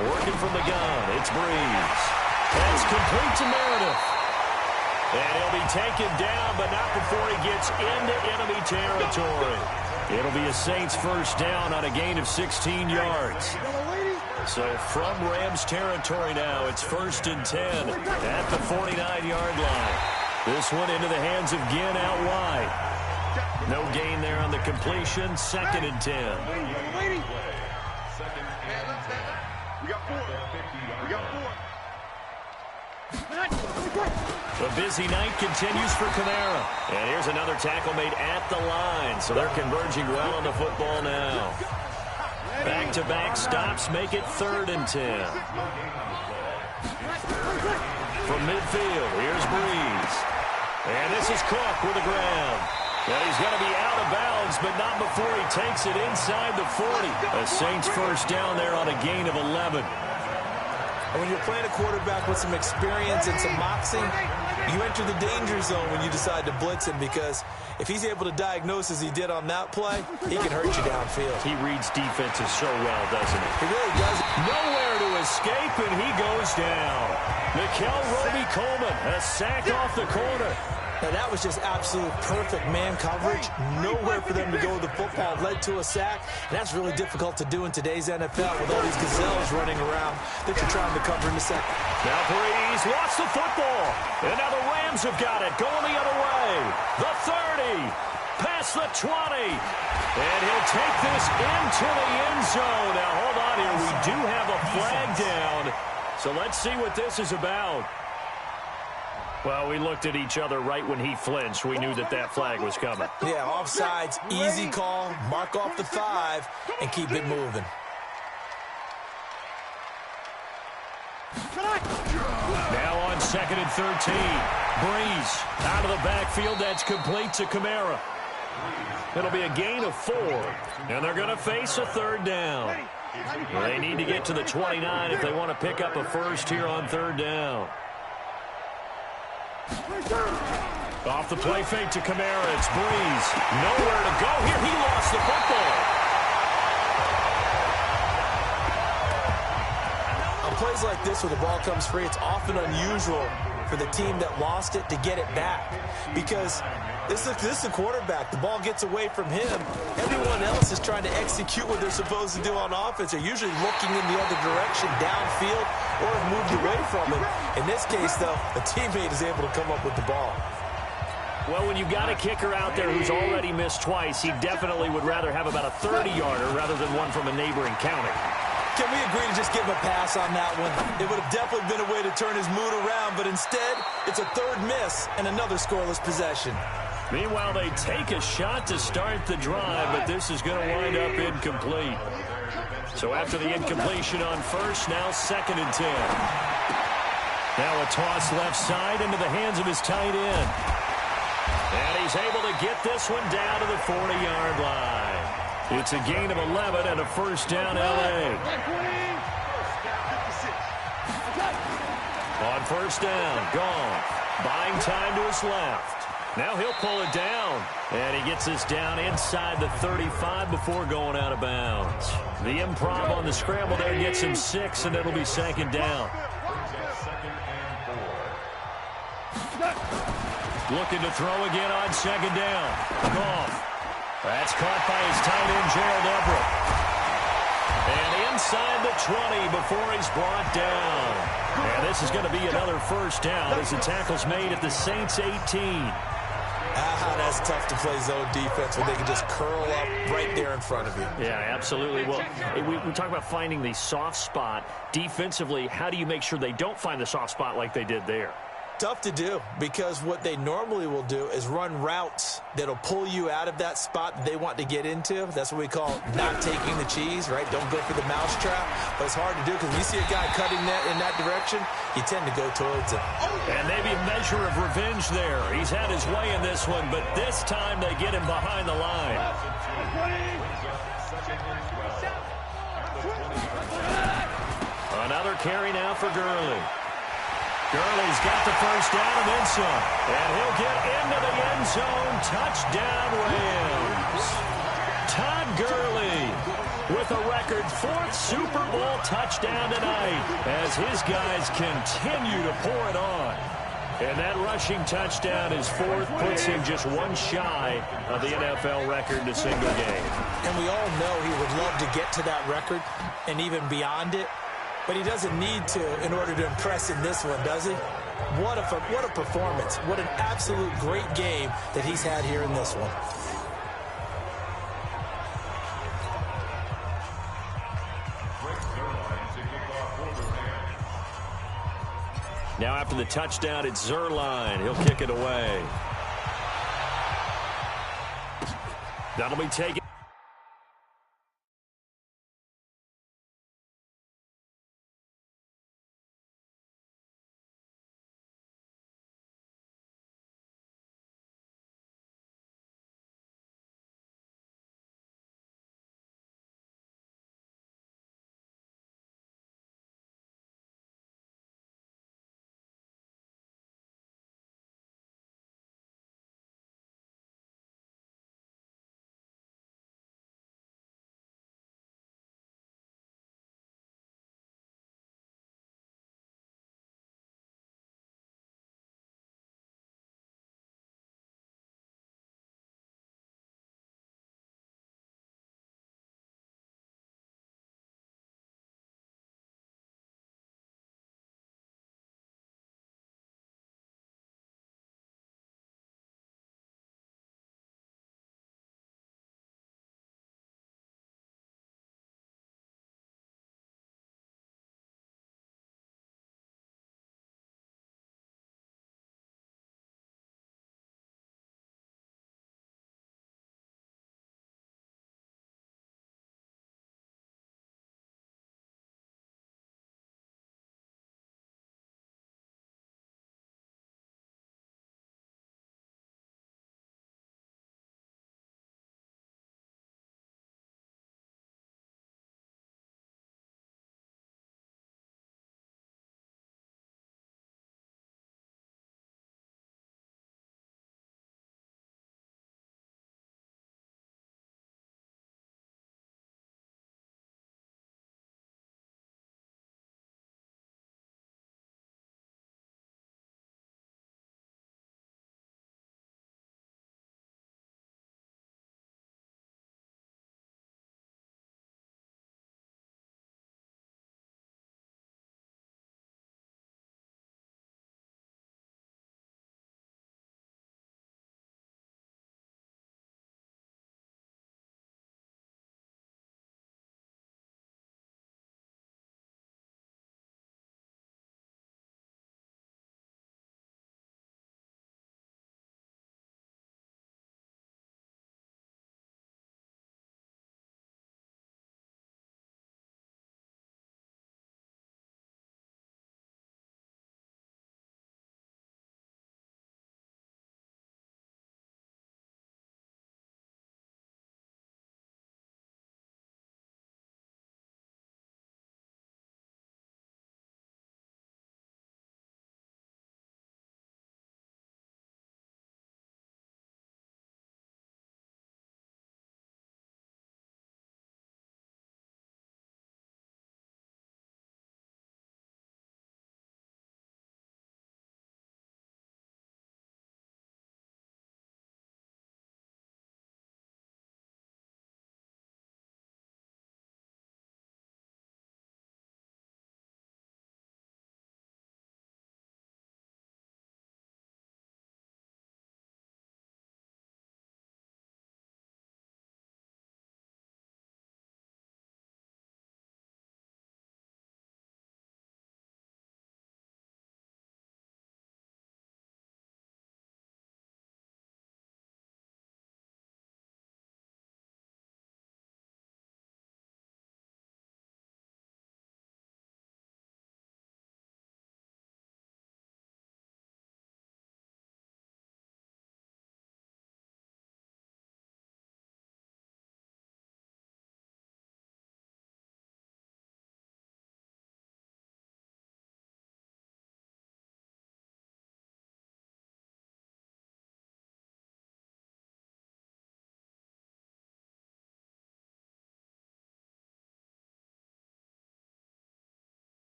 Working from the gun, it's Breeze. That's complete to Meredith. And he'll be taken down, but not before he gets into enemy territory. It'll be a Saints first down on a gain of 16 yards. So from Rams territory now, it's 1st and 10 at the 49-yard line. This one into the hands of Ginn out wide. No gain there on the completion, 2nd and 10. We got 4. We got 4. The busy night continues for Kamara. And here's another tackle made at the line. So they're converging well on the football now. Back-to-back stops make it 3rd and 10. From midfield, here's Breeze. And this is Cook with the ground. And he's going to be out of bounds, but not before he takes it inside the 40. A Saints first down there on a gain of 11. And when you're playing a quarterback with some experience and some moxie, you enter the danger zone when you decide to blitz him, because if he's able to diagnose as he did on that play, he can hurt you downfield. He reads defenses so well, doesn't he? He really does. Nowhere to escape, and he goes down. Mikel Roby-Coleman, a sack off the corner. Now, that was just absolute perfect man coverage. Nowhere for them to go with the football. Led to a sack, and that's really difficult to do in today's NFL with all these gazelles running around that you're trying to cover in the second. Now Breeze lost the football, and now the Rams have got it, going the other way. The 30, past the 20, and he'll take this into the end zone. Now, hold on here. We do have a flag down, so let's see what this is about. Well, we looked at each other right when he flinched. We knew that that flag was coming. Yeah, offsides, easy call. Mark off the 5 and keep it moving. Now on 2nd and 13. Breeze out of the backfield. That's complete to Kamara. It'll be a gain of 4. And they're going to face a 3rd down. They need to get to the 29 if they want to pick up a first here on 3rd down. Off the play fake to Kamara. It's Breeze. Nowhere to go here. He lost the football. On plays like this where the ball comes free, it's often unusual for the team that lost it to get it back. Because this is a quarterback. The ball gets away from him. Everyone else is trying to execute what they're supposed to do on offense. They're usually looking in the other direction, downfield, or have moved away from him. In this case, though, a teammate is able to come up with the ball. Well, when you've got a kicker out there who's already missed twice, he definitely would rather have about a 30-yarder rather than one from a neighboring county. Can we agree to just give him a pass on that one? It would have definitely been a way to turn his mood around, but instead, it's a 3rd miss and another scoreless possession. Meanwhile, they take a shot to start the drive, but this is going to wind up incomplete. So after the incompletion on 1st, now 2nd and 10. Now a toss left side into the hands of his tight end. And he's able to get this one down to the 40-yard line. It's a gain of 11 and a 1st down, L.A. On 1st down, gone. Buying time to his left. Now he'll pull it down. And he gets this down inside the 35 before going out of bounds. The improv on the scramble there gets him 6, and it'll be 2nd down. Looking to throw again on 2nd down. Goff. That's caught by his tight end, Gerald Everett. And inside the 20 before he's brought down. And this is going to be another 1st down as the tackle's made at the Saints 18. That's tough to play zone defense when they can just curl up right there in front of you. Yeah, absolutely. Well, we talk about finding the soft spot. Defensively, how do you make sure they don't find the soft spot like they did there? Tough to do, because what they normally will do is run routes that'll pull you out of that spot that they want to get into. That's what we call not taking the cheese, right? Don't go for the mousetrap. But it's hard to do because when you see a guy cutting that in that direction, you tend to go towards him. And maybe a measure of revenge there. He's had his way in this one, but this time they get him behind the line. Another carry now for Gurley. Gurley's got the 1st down and then some. And he'll get into the end zone. Touchdown, Rams. Todd Gurley with a record 4th Super Bowl touchdown tonight as his guys continue to pour it on. And that rushing touchdown is 4th, puts him just one shy of the NFL record in a single game. And we all know he would love to get to that record and even beyond it. But he doesn't need to in order to impress in this one, does he? What a performance. What an absolute great game that he's had here in this one. Now after the touchdown, it's Zerline. He'll kick it away. That'll be taken.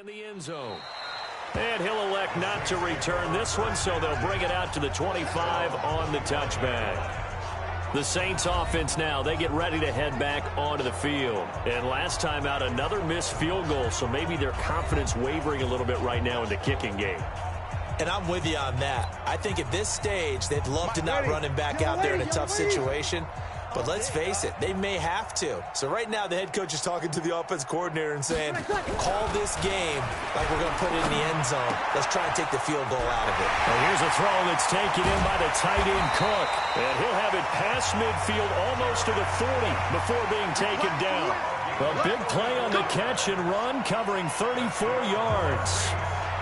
In the end zone. And he'll elect not to return this one, so they'll bring it out to the 25 on the touchback. The Saints offense now, they get ready to head back onto the field. And last time out, another missed field goal, so maybe their confidence wavering a little bit right now in the kicking game. And I'm with you on that. I think at this stage, they'd love to not run him back out there in a tough situation. But let's face it, they may have to. So right now, the head coach is talking to the offense coordinator and saying, call this game like we're going to put it in the end zone. Let's try and take the field goal out of it. Well, here's a throw that's taken in by the tight end Cook. And he'll have it past midfield almost to the 40 before being taken down. A big play on the catch and run, covering 34 yards.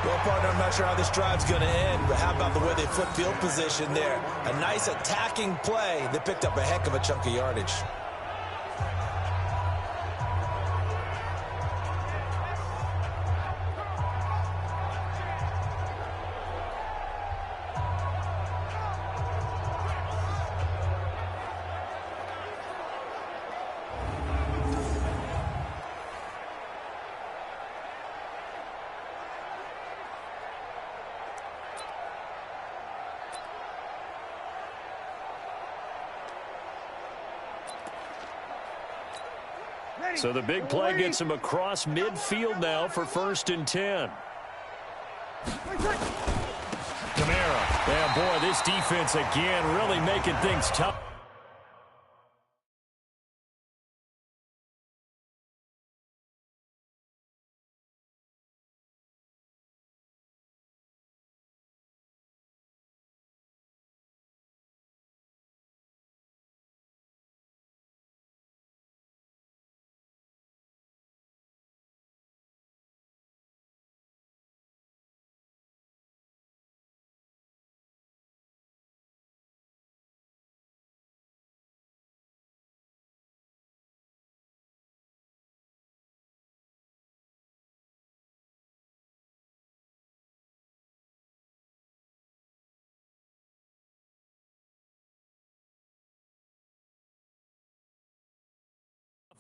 Well, partner, I'm not sure how this drive's going to end, but how about the way they flip field position there? A nice attacking play that picked up a heck of a chunk of yardage. So the big play gets him across midfield now for 1st and 10. Kamara. Yeah, boy, this defense again really making things tough.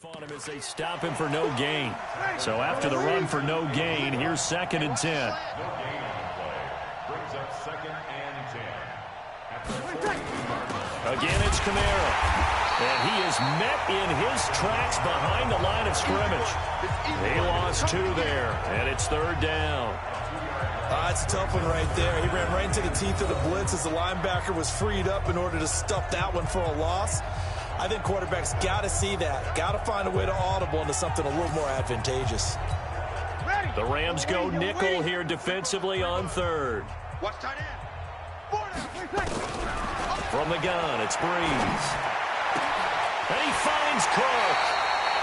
On him as they stop him for no gain. So after the run for no gain, here's 2nd and 10. Brings up 2nd and 10. Again, it's Kamara. And he is met in his tracks behind the line of scrimmage. He lost 2 there, and it's 3rd down. That's a tough one right there. He ran right into the teeth of the blitz as the linebacker was freed up in order to stuff that one for a loss. I think quarterbacks got to see that. Got to find a way to audible into something a little more advantageous. The Rams go nickel here defensively on 3rd. Watch tight end. From the gun, it's Breeze. And he finds Cook.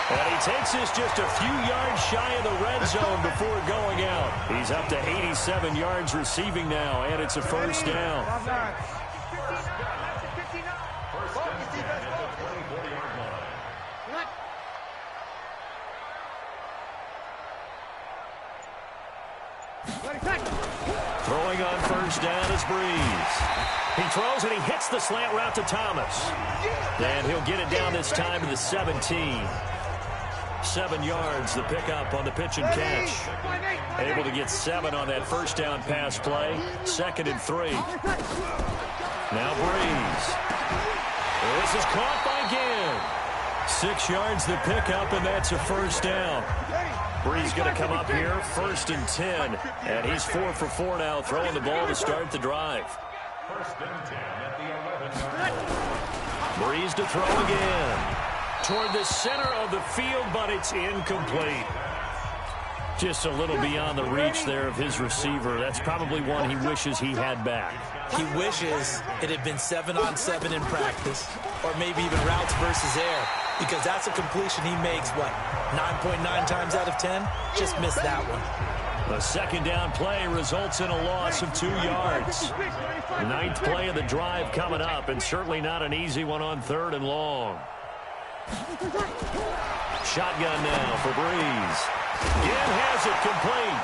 And he takes this just a few yards shy of the red zone before going out. He's up to 87 yards receiving now, and it's a 1st down. Throwing on 1st down is Breeze. He throws and he hits the slant route to Thomas. And he'll get it down this time to the 17. 7 yards, the pickup on the pitch and catch. Able to get 7 on that 1st down pass play. 2nd and 3. Now Breeze. This is caught by Ginn. 6 yards the pickup, and that's a 1st down. Breeze going to come up here, 1st and 10. And he's 4 for 4 now, throwing the ball to start the drive. 1st and 10 at the 11 yard line. Breeze to throw again. Toward the center of the field, but it's incomplete. Just a little beyond the reach there of his receiver. That's probably one he wishes he had back. He wishes it had been 7-on-7 in practice, or maybe even routes versus air, because that's a completion he makes, what, 9.9 times out of 10? Just missed that one. The 2nd down play results in a loss of 2 yards. 9th play of the drive coming up, and certainly not an easy one on 3rd and long. Shotgun now for Breeze. Ginn has it complete.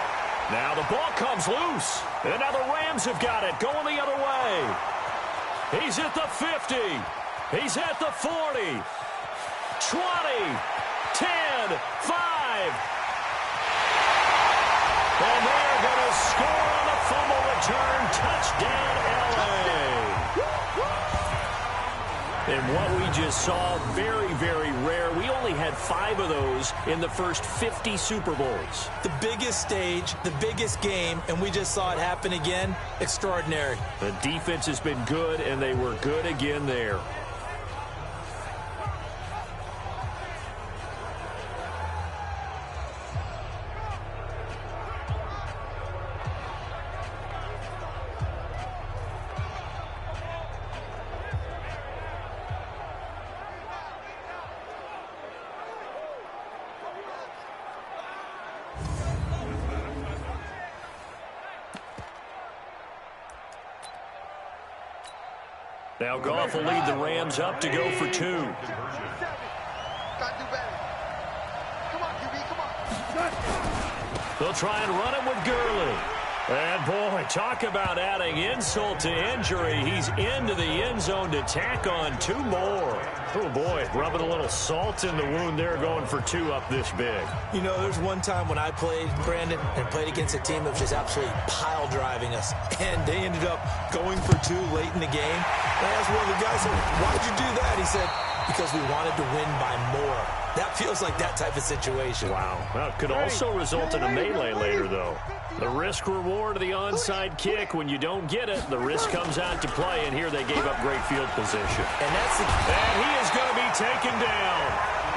Now the ball comes loose. And now the Rams have got it going the other way. He's at the 50. He's at the 40. 20. 10. 5. And they're going to score on the fumble return. Touchdown, L.A. And what we just saw, very, very rare. We only had 5 of those in the first 50 Super Bowls. The biggest stage, the biggest game, and we just saw it happen again. Extraordinary. The defense has been good, and they were good again there. Now Goff will lead the Rams up to go for 2. Gotta do better. Come on, QB, come on. They'll try and run it with Gurley. And, boy, talk about adding insult to injury. He's into the end zone to tack on 2 more. Oh, boy, rubbing a little salt in the wound there, going for 2 up this big. You know, there's one time when I played, Brandon, and played against a team that was just absolutely pile driving us, and they ended up going for 2 late in the game. And I asked one of the guys, why'd you do that? He said, because we wanted to win by more. That feels like that type of situation. Wow. Well, it could also result in a melee later, though. The risk-reward of the onside kick, when you don't get it, the risk comes out to play, and here they gave up great field position. And he is going to be taken down.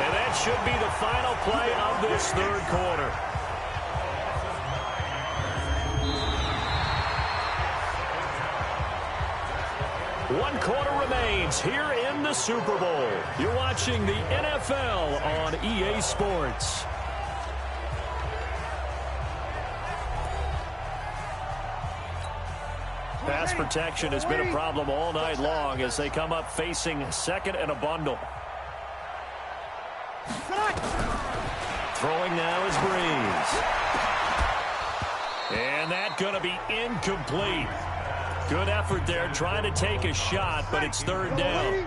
And that should be the final play of this third quarter. One quarter remains here in the Super Bowl. You're watching the NFL on EA Sports. Pass protection has been a problem all night long as they come up facing second and a bundle. Throwing now is Breeze. And that's going to be incomplete. Good effort there, trying to take a shot, but it's third down.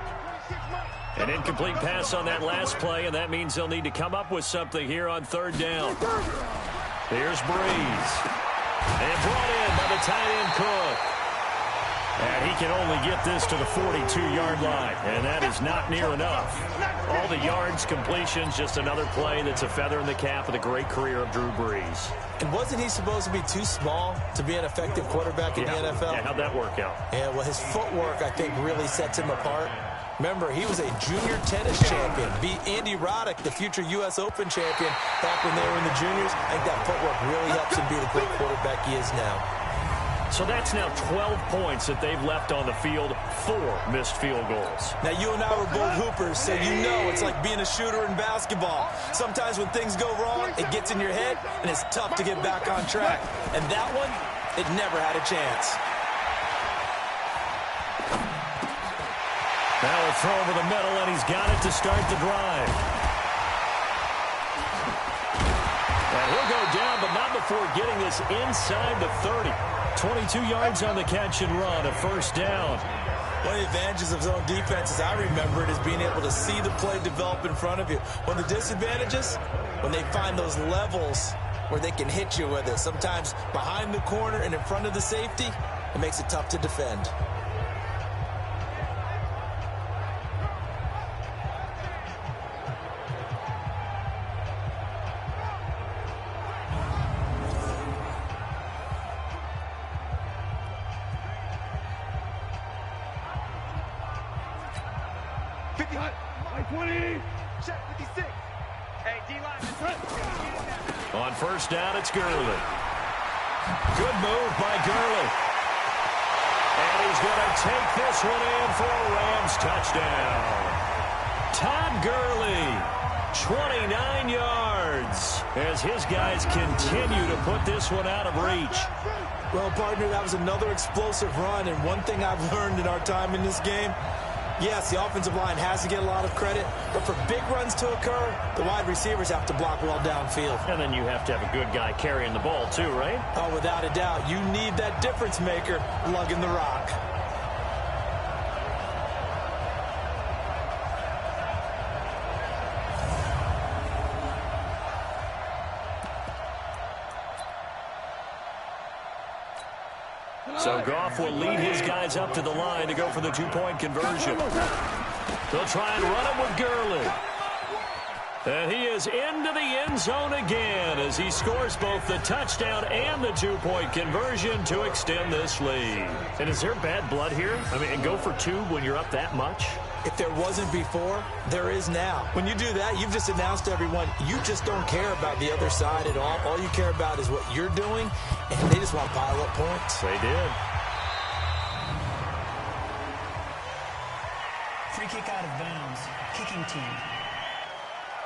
An incomplete pass on that last play, and that means they'll need to come up with something here on third down. Here's Breeze. And brought in by the tight end Cook. And he can only get this to the 42-yard line, and that is not near enough. All the yards, completions, just another play that's a feather in the cap of the great career of Drew Brees. And wasn't he supposed to be too small to be an effective quarterback in the NFL? Yeah, how'd that work out? Yeah, well, his footwork, I think, really sets him apart. Remember, he was a junior tennis champion, beat Andy Roddick, the future U.S. Open champion, back when they were in the juniors. I think that footwork really helps him be the great quarterback he is now. So that's now 12 points that they've left on the field, 4 missed field goals. Now, you and I were both hoopers, so you know it's like being a shooter in basketball. Sometimes when things go wrong, it gets in your head, and it's tough to get back on track. And that one, it never had a chance. Now a throw over the middle, and he's got it to start the drive. And he'll go down, but not before getting this inside the 30. 22 yards on the catch and run, a first down. One of the advantages of zone defense, as I remember it, is being able to see the play develop in front of you. One of the disadvantages, when they find those levels where they can hit you with it, sometimes behind the corner and in front of the safety, it makes it tough to defend. On first down, it's Gurley. Good move by Gurley. And he's going to take this one in for a Rams touchdown. Todd Gurley, 29 yards, as his guys continue to put this one out of reach. Well, partner, that was another explosive run, and one thing I've learned in our time in this game, yes, the offensive line has to get a lot of credit, but for big runs to occur, the wide receivers have to block well downfield. And then you have to have a good guy carrying the ball too, right? Oh, without a doubt. You need that difference maker lugging the rock. So Goff will lead his guys up to the line to go for the two-point conversion. They'll try and run it with Gurley. And he is into the end zone again as he scores both the touchdown and the two-point conversion to extend this lead. And is there bad blood here? I mean, and go for two when you're up that much? If there wasn't before, there is now. When you do that, you've just announced to everyone, you just don't care about the other side at all. All you care about is what you're doing, and they just want to pile up points. They did. Free kick out of bounds. Kicking team.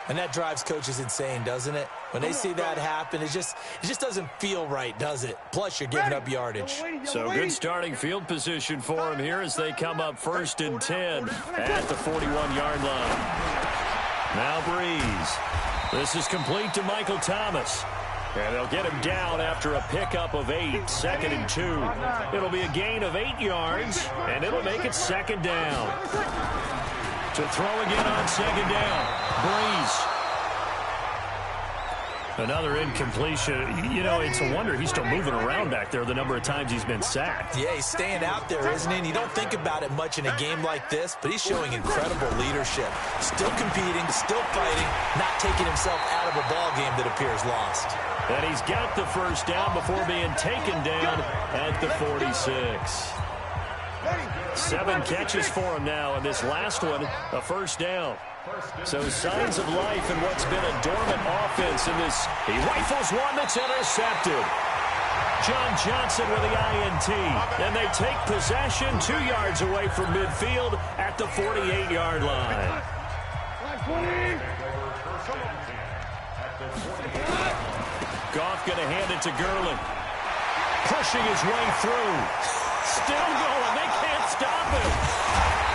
And that drives coaches insane, doesn't it? When they see that happen, it just doesn't feel right, does it? Plus, you're giving up yardage. So good starting field position for him here as they come up 1st and 10 at the 41-yard line. Now Breeze. This is complete to Michael Thomas. And they'll get him down after a pickup of 8, 2nd and 2. It'll be a gain of 8 yards, and it'll make it 2nd down. To throw again on 2nd down. Breeze. Another incompletion. You know, it's a wonder he's still moving around back there the number of times he's been sacked. Yeah, he's staying out there, isn't he? And you don't think about it much in a game like this, but he's showing incredible leadership. Still competing, still fighting, not taking himself out of a ball game that appears lost. And he's got the 1st down before being taken down at the 46. 7 catches for him now, and this last one, a 1st down. So signs of life in what's been a dormant offense in this. He rifles one that's intercepted. John Johnson with the INT. And they take possession 2 yards away from midfield at the 48-yard line. Goff going to hand it to Gurley. Pushing his way through. Still going. They can't stop him.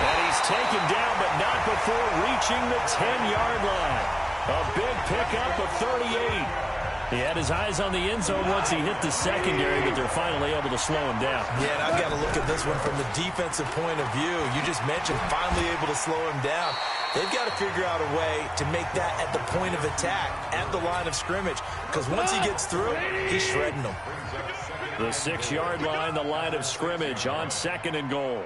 And he's taken down, but not before reaching the 10-yard line. A big pickup of 38. He had his eyes on the end zone once he hit the secondary, but they're finally able to slow him down. Yeah, and I've got to look at this one from the defensive point of view. You just mentioned finally able to slow him down. They've got to figure out a way to make that at the point of attack, at the line of scrimmage, because once he gets through, he's shredding them. The 6-yard line, the line of scrimmage on 2nd and goal.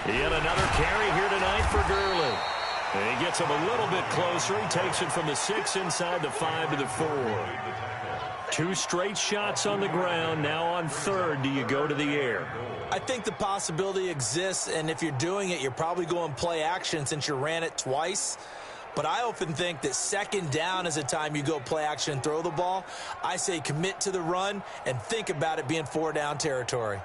Yet another carry here tonight for Gurley. And he gets him a little bit closer. He takes it from the 6 inside the 5 to the 4. 2 straight shots on the ground. Now on 3rd, do you go to the air? I think the possibility exists, and if you're doing it, you're probably going play action since you ran it twice. But I often think that 2nd down is a time you go play action and throw the ball. I say commit to the run and think about it being 4-down territory.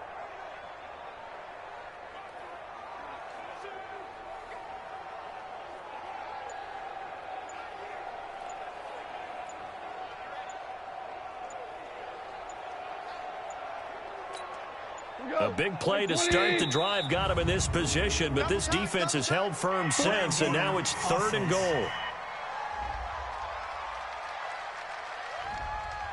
A big play to start the drive got him in this position, but this defense has held firm since, and now it's 3rd and goal.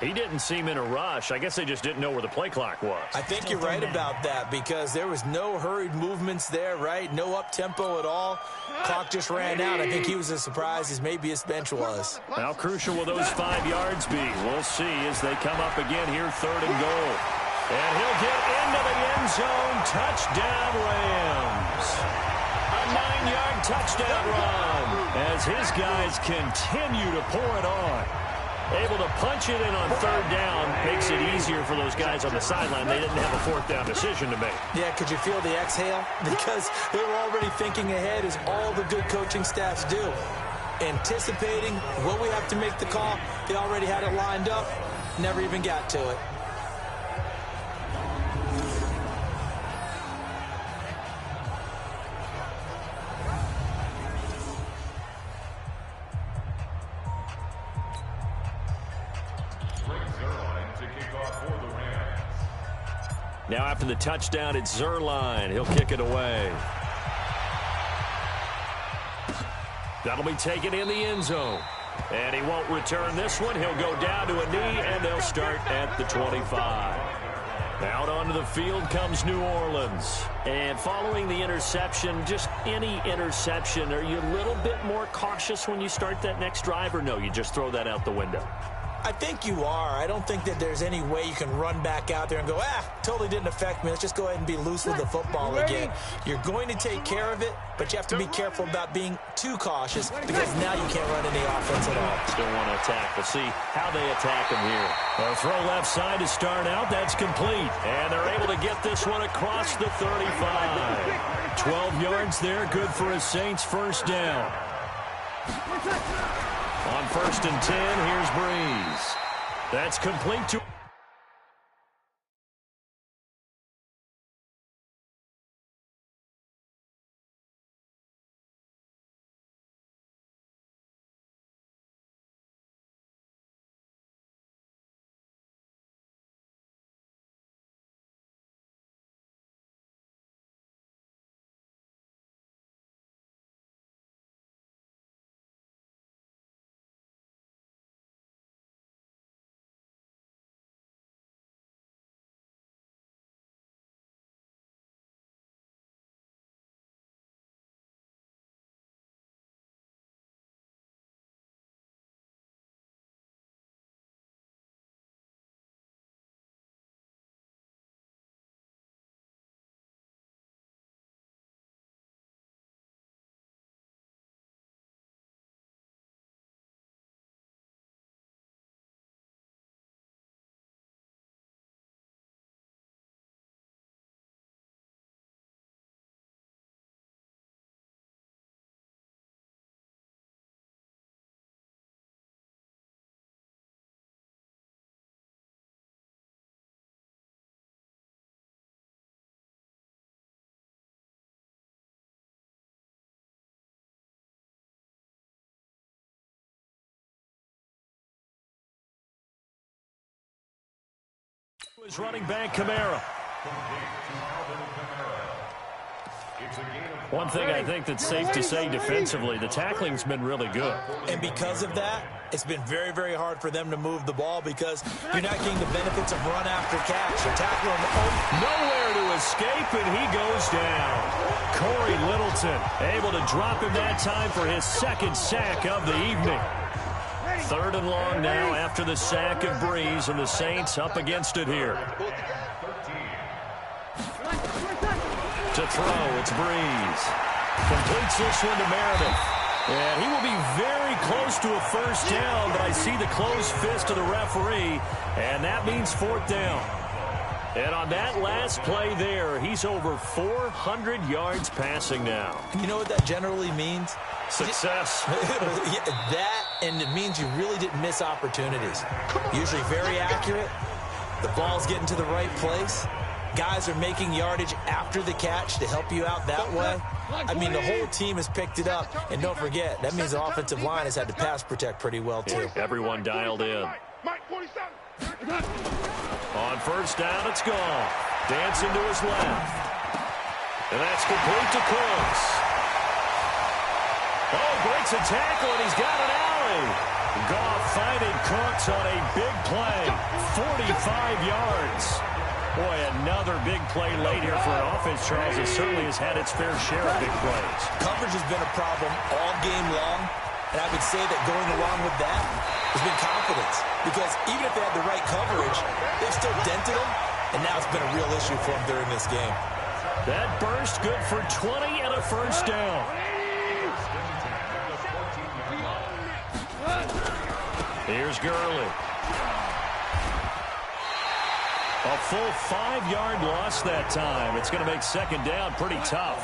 He didn't seem in a rush. I guess they just didn't know where the play clock was. I think you're right about that because there was no hurried movements there, right? No up-tempo at all. Clock just ran out. I think he was as surprised as maybe his bench was. How crucial will those 5 yards be? We'll see as they come up again here, 3rd and goal. And he'll get into the end zone. Touchdown, Rams. A 9-yard touchdown run as his guys continue to pour it on. Able to punch it in on 3rd down. Makes it easier for those guys on the sideline. They didn't have a 4th down decision to make. Yeah, could you feel the exhale? Because they were already thinking ahead as all the good coaching staffs do. Anticipating what we have to make the call. They already had it lined up. Never even got to it. Now after the touchdown, it's Zerline. He'll kick it away. That'll be taken in the end zone. And he won't return this one. He'll go down to a knee, and they'll start at the 25. Out onto the field comes New Orleans. And following the interception, just any interception, are you a little bit more cautious when you start that next drive, or no, you just throw that out the window? I think you are. I don't think that there's any way you can run back out there and go, totally didn't affect me. Let's just go ahead and be loose with the football again. You're going to take care of it, but you have to be careful about being too cautious because now you can't run any offense at all. Still want to attack. We'll see how they attack him here. A throw left side to start out. That's complete. And they're able to get this one across the 35. 12 yards there. Good for a Saints first down. On 1st and 10, here's Breeze. That's complete to... Is running back Kamara. One thing I think that's safe to say defensively, the tackling's been really good. And because of that, it's been very, very hard for them to move the ball because you're not getting the benefits of run after catch. You're tackling nowhere to escape, and he goes down. Corey Littleton able to drop him that time for his second sack of the evening. 3rd and long now after the sack of Breeze, and the Saints up against it here. To throw, it's Breeze. Completes this one to Meredith. And he will be very close to a first down, but I see the closed fist of the referee, and that means 4th down. And on that last play there, he's over 400 yards passing now. You know what that generally means? Success. That, and it means you really didn't miss opportunities. Usually very accurate. The ball's getting to the right place. Guys are making yardage after the catch to help you out that way. I mean, the whole team has picked it up. And don't forget, that means the offensive line has had to pass protect pretty well, too. Yeah, everyone dialed in. On 1st down, it's gone. Dancing to his left. And that's complete to Cooks. Oh, breaks a tackle, and he's got an alley. Goff finding Cooks on a big play. 45 yards. Boy, another big play late here for an offense, Charles, that certainly has had its fair share of big plays. Coverage has been a problem all game long, and I would say that going along with that has been confidence. Because even if they had the right coverage, they've still dented them, and now it's been a real issue for them during this game. That burst good for 20 and a first down. Here's Gurley. A full 5-yard loss that time. It's going to make 2nd down pretty tough.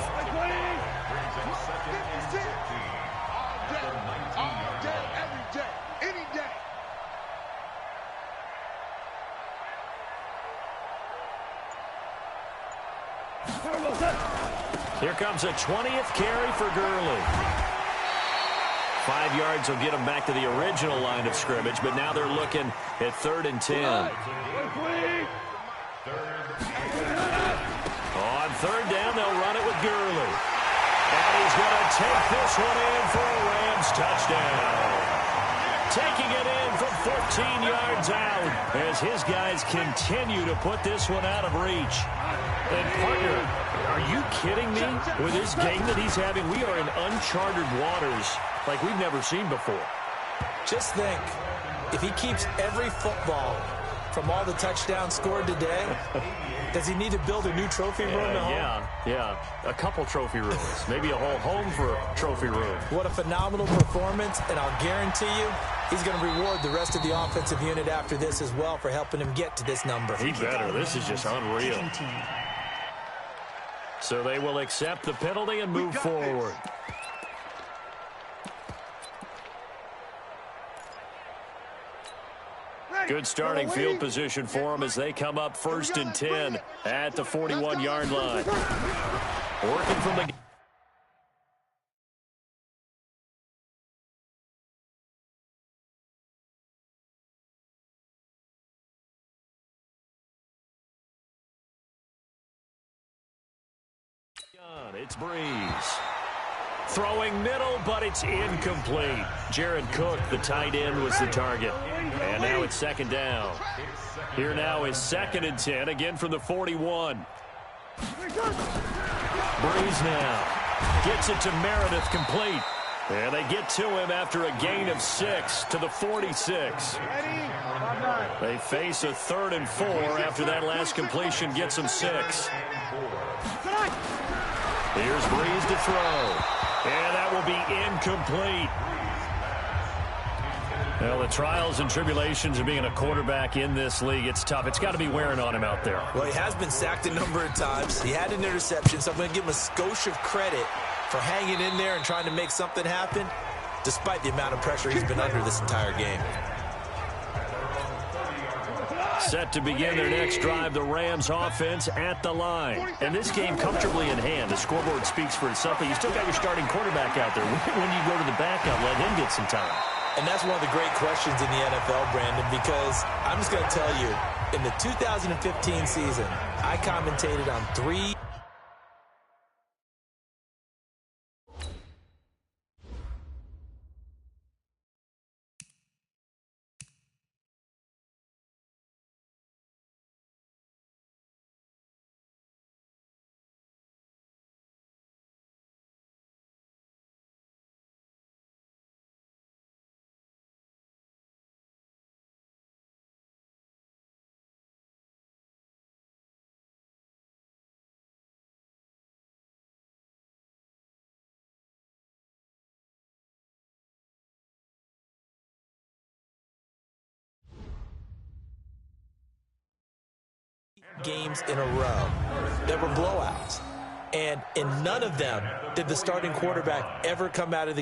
Here comes a 20th carry for Gurley. 5 yards will get them back to the original line of scrimmage, but now they're looking at 3rd and 10. On 3rd down, they'll run it with Gurley. And he's going to take this one in for a Rams touchdown. taking it in from 14 yards out as his guys continue to put this one out of reach. And, partner, are you kidding me? With this game that he's having, we are in uncharted waters like we've never seen before. Just think, if he keeps every football from all the touchdowns scored today, does he need to build a new trophy room at home? Yeah. A couple trophy rooms. Maybe a whole home for a trophy room. What a phenomenal performance, and I'll guarantee you he's going to reward the rest of the offensive unit after this as well for helping him get to this number. He better. This is just unreal. Kicking team. So they will accept the penalty and move forward. Good starting field position for them as they come up 1st and 10 at the 41-yard line. Working from the... It's Breeze. Throwing middle, but it's incomplete. Jared Cook, the tight end, was the target. And now it's 2nd down. Here now is 2nd and 10, again from the 41. Breeze now gets it to Meredith, complete. And they get to him after a gain of 6 to the 46. They face a 3rd and 4 after that last completion gets them 6. Here's Breeze to throw. And that will be incomplete. Well, the trials and tribulations of being a quarterback in this league, it's tough. It's got to be wearing on him out there. Well, he has been sacked a number of times. He had an interception, so I'm going to give him a skosh of credit for hanging in there and trying to make something happen, despite the amount of pressure he's been under this entire game. Set to begin their next drive, the Rams offense at the line. And this game comfortably in hand. The scoreboard speaks for itself, but you still got your starting quarterback out there. When you go to the backup, let him get some time. And that's one of the great questions in the NFL, Brandon, because I'm just going to tell you, in the 2015 season, I commentated on 3 games in a row that were blowouts. And in none of them did the starting quarterback ever come out of the